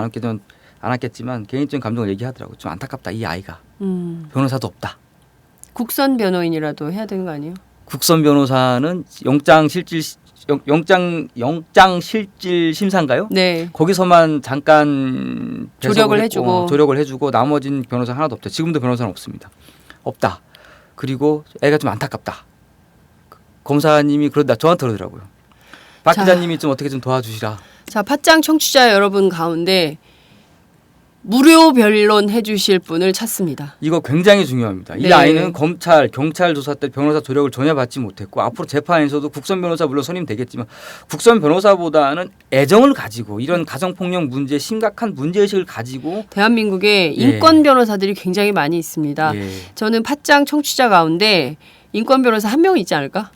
않았겠지만 개인적인 감정을 얘기하더라고요. 좀 안타깝다 이 아이가 변호사도 없다. 국선 변호인이라도 해야 되는 거 아니에요? 국선 변호사는 영장 실질 심사인가요? 네. 거기서만 잠깐 조력을 배석을 해주고. 조력을 해주고 나머지는 변호사 하나도 없죠. 지금도 변호사는 없습니다. 없다. 그리고 애가 좀 안타깝다. 검사님이 그러다 저한테 그러더라고요. 박 자. 기자님이 좀 어떻게 좀 도와주시라. 자, 팟짱 청취자 여러분 가운데 무료 변론 해주실 분을 찾습니다. 이거 굉장히 중요합니다. 이 네. 아이는 검찰, 경찰 조사 때 변호사 조력을 전혀 받지 못했고 앞으로 재판에서도 국선 변호사 물론 선임되겠지만 국선 변호사보다는 애정을 가지고 이런 가정폭력 문제 심각한 문제의식을 가지고 대한민국에 예. 인권 변호사들이 굉장히 많이 있습니다. 예. 저는 팟짱 청취자 가운데 인권 변호사 한 명 있지 않을까?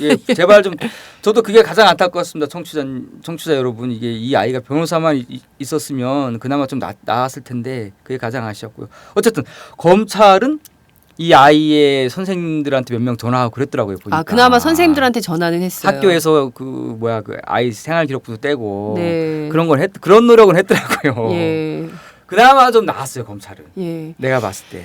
예, 제발 좀 저도 그게 가장 안타까웠습니다. 청취자 여러분, 이게 이 아이가 변호사만 있었으면 그나마 좀 나았을 텐데 그게 가장 아쉬웠고요. 어쨌든 검찰은 이 아이의 선생님들한테 몇 명 전화하고 그랬더라고요. 보니까. 그나마 선생님들한테 전화는 했어요. 학교에서 그 아이 생활 기록부도 떼고 네. 그런 노력은 했더라고요. 예. 그나마 좀 나았어요, 검찰은. 예. 내가 봤을 때.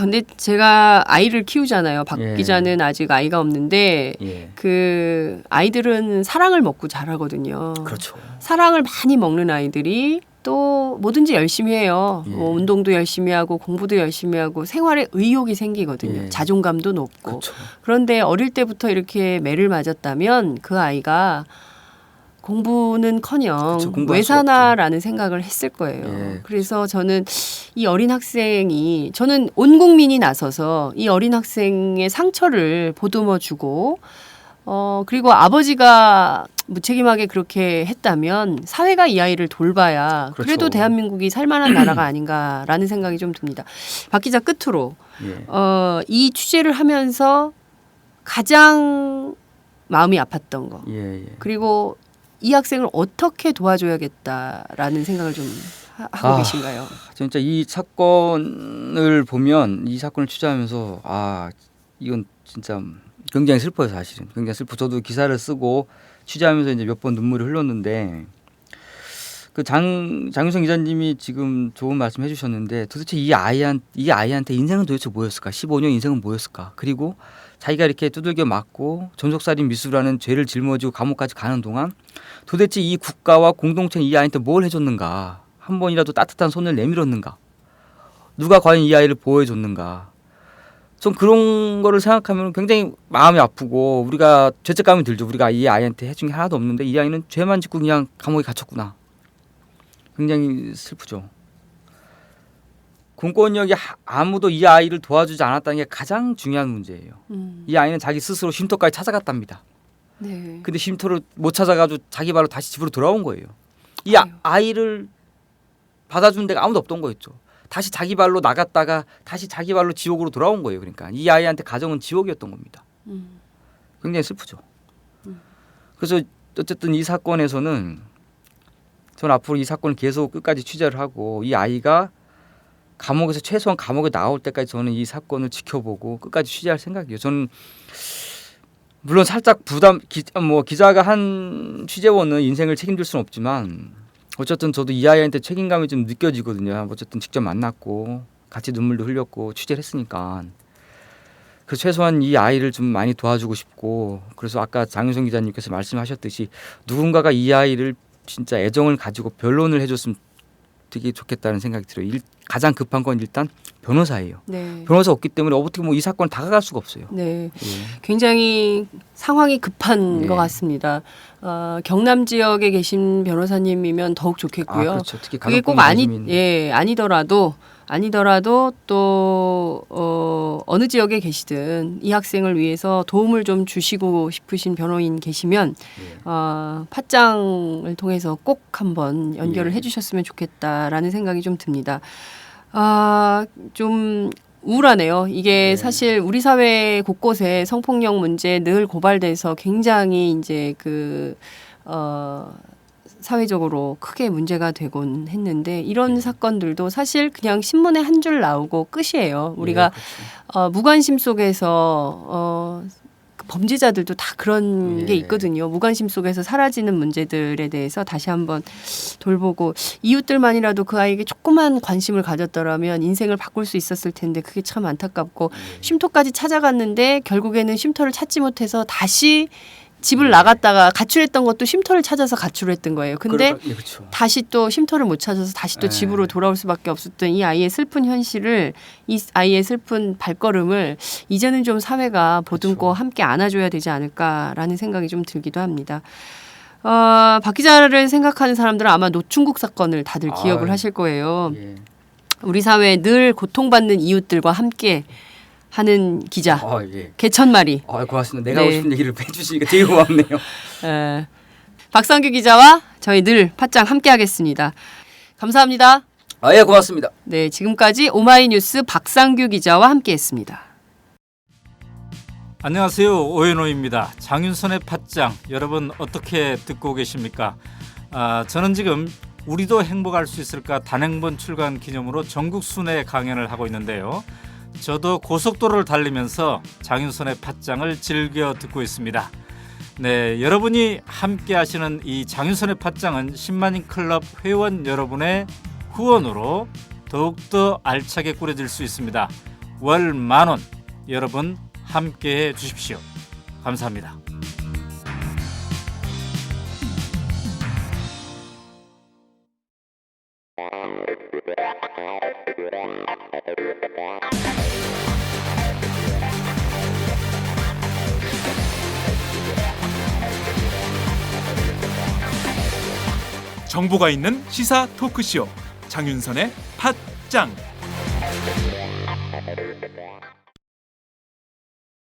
근데 제가 아이를 키우잖아요. 박 예. 기자는 아직 아이가 없는데 예. 그 아이들은 사랑을 먹고 자라거든요. 그렇죠. 사랑을 많이 먹는 아이들이 또 뭐든지 열심히 해요. 예. 뭐 운동도 열심히 하고 공부도 열심히 하고 생활에 의욕이 생기거든요. 예. 자존감도 높고. 그렇죠. 그런데 어릴 때부터 이렇게 매를 맞았다면 그 아이가 공부는커녕 그쵸, 공부할 왜 수 사나라는 생각을 했을 거예요. 예. 그래서 저는 이 어린 학생이 저는 온 국민이 나서서 이 어린 학생의 상처를 보듬어주고 그리고 아버지가 무책임하게 그렇게 했다면 사회가 이 아이를 돌봐야 그렇죠. 그래도 대한민국이 살만한 나라가 아닌가라는 생각이 좀 듭니다. 박 기자 끝으로 예. 이 취재를 하면서 가장 마음이 아팠던 거 예. 그리고 이 학생을 어떻게 도와줘야겠다라는 생각을 좀 하고 계신가요? 진짜 이 사건을 보면 이 사건을 취재하면서 이건 진짜 굉장히 슬퍼요. 사실은 굉장히 슬퍼. 저도 기사를 쓰고 취재하면서 이제 몇 번 눈물이 흘렀는데 그 장윤성 기자님이 지금 좋은 말씀 해주셨는데 도대체 이 아이한테 인생은 도대체 뭐였을까? 15년 인생은 뭐였을까? 그리고 자기가 이렇게 두들겨 맞고 전속살인 미수라는 죄를 짊어지고 감옥까지 가는 동안 도대체 이 국가와 공동체는 이 아이한테 뭘 해줬는가? 한 번이라도 따뜻한 손을 내밀었는가? 누가 과연 이 아이를 보호해줬는가? 좀 그런 거를 생각하면 굉장히 마음이 아프고 우리가 죄책감이 들죠. 우리가 이 아이한테 해준 게 하나도 없는데 이 아이는 죄만 짓고 그냥 감옥에 갇혔구나. 굉장히 슬프죠. 공권력이 아무도 이 아이를 도와주지 않았다는 게 가장 중요한 문제예요. 이 아이는 자기 스스로 쉼터까지 찾아갔답니다. 네. 근데 쉼터를 못 찾아가지고 자기 발로 다시 집으로 돌아온 거예요. 이 아이를 받아주는 데가 아무도 없던 거였죠. 다시 자기 발로 나갔다가 다시 자기 발로 지옥으로 돌아온 거예요. 그러니까 이 아이한테 가정은 지옥이었던 겁니다. 굉장히 슬프죠. 그래서 어쨌든 이 사건에서는 저는 앞으로 이 사건을 계속 끝까지 취재를 하고 이 아이가 감옥에서 최소한 감옥에 나올 때까지 저는 이 사건을 지켜보고 끝까지 취재할 생각이에요. 저는 물론 살짝 기자가 한 취재원은 인생을 책임질 수는 없지만 어쨌든 저도 이 아이한테 책임감이 좀 느껴지거든요. 어쨌든 직접 만났고 같이 눈물도 흘렸고 취재를 했으니까. 그래서 최소한 이 아이를 좀 많이 도와주고 싶고 그래서 아까 장윤성 기자님께서 말씀하셨듯이 누군가가 이 아이를 진짜 애정을 가지고 변론을 해줬으면 되게 좋겠다는 생각이 들어요. 가장 급한 건 일단 변호사예요. 네. 변호사 없기 때문에 어떻게 이 사건을 다가갈 수가 없어요. 네. 예. 굉장히 상황이 급한 네. 것 같습니다. 경남 지역에 계신 변호사님이면 더욱 좋겠고요. 그렇죠. 특히 그게 꼭 아니더라도 또 어느 지역에 계시든 이 학생을 위해서 도움을 좀 주시고 싶으신 변호인 계시면 팟짱을 통해서 꼭 한번 연결을 해주셨으면 좋겠다라는 생각이 좀 듭니다. 좀 우울하네요. 이게 사실 우리 사회 곳곳에 성폭력 문제 늘 고발돼서 굉장히 이제 사회적으로 크게 문제가 되곤 했는데 이런 사건들도 사실 그냥 신문에 한 줄 나오고 끝이에요. 우리가 그렇죠. 무관심 속에서 범죄자들도 다 그런 게 있거든요. 무관심 속에서 사라지는 문제들에 대해서 다시 한번 돌보고 이웃들만이라도 그 아이에게 조그만 관심을 가졌더라면 인생을 바꿀 수 있었을 텐데 그게 참 안타깝고 쉼터까지 찾아갔는데 결국에는 쉼터를 찾지 못해서 다시 집을 나갔다가 가출했던 것도 쉼터를 찾아서 가출했던 거예요. 근데 그렇죠. 다시 또 쉼터를 못 찾아서 다시 또 집으로 돌아올 수밖에 없었던 이 아이의 슬픈 현실을 이 아이의 슬픈 발걸음을 이제는 좀 사회가 보듬고 함께 안아줘야 되지 않을까라는 생각이 좀 들기도 합니다. 박 기자를 생각하는 사람들은 아마 노충국 사건을 다들 기억을 하실 거예요. 우리 사회에 늘 고통받는 이웃들과 함께 하는 기자 개천마리. 고맙습니다. 내가 하고 싶은 얘기를 해주시니까 되게 고맙네요. 박상규 기자와 저희 늘 팟짱 함께하겠습니다. 감사합니다. 예, 고맙습니다. 네, 지금까지 오마이뉴스 박상규 기자와 함께했습니다. 안녕하세요. 오연호입니다. 장윤선의 팟짱 여러분 어떻게 듣고 계십니까? 저는 지금 우리도 행복할 수 있을까 단행본 출간 기념으로 전국 순회 강연을 하고 있는데요. 저도 고속도로를 달리면서 장윤선의 팟짱을 즐겨 듣고 있습니다. 네, 여러분이 함께 하시는 이 장윤선의 팟짱은 10만인 클럽 회원 여러분의 후원으로 더욱더 알차게 꾸려질 수 있습니다. 월 10,000원 여러분 함께해 주십시오. 감사합니다. 정보가 있는 시사 토크쇼 장윤선의 팟짱.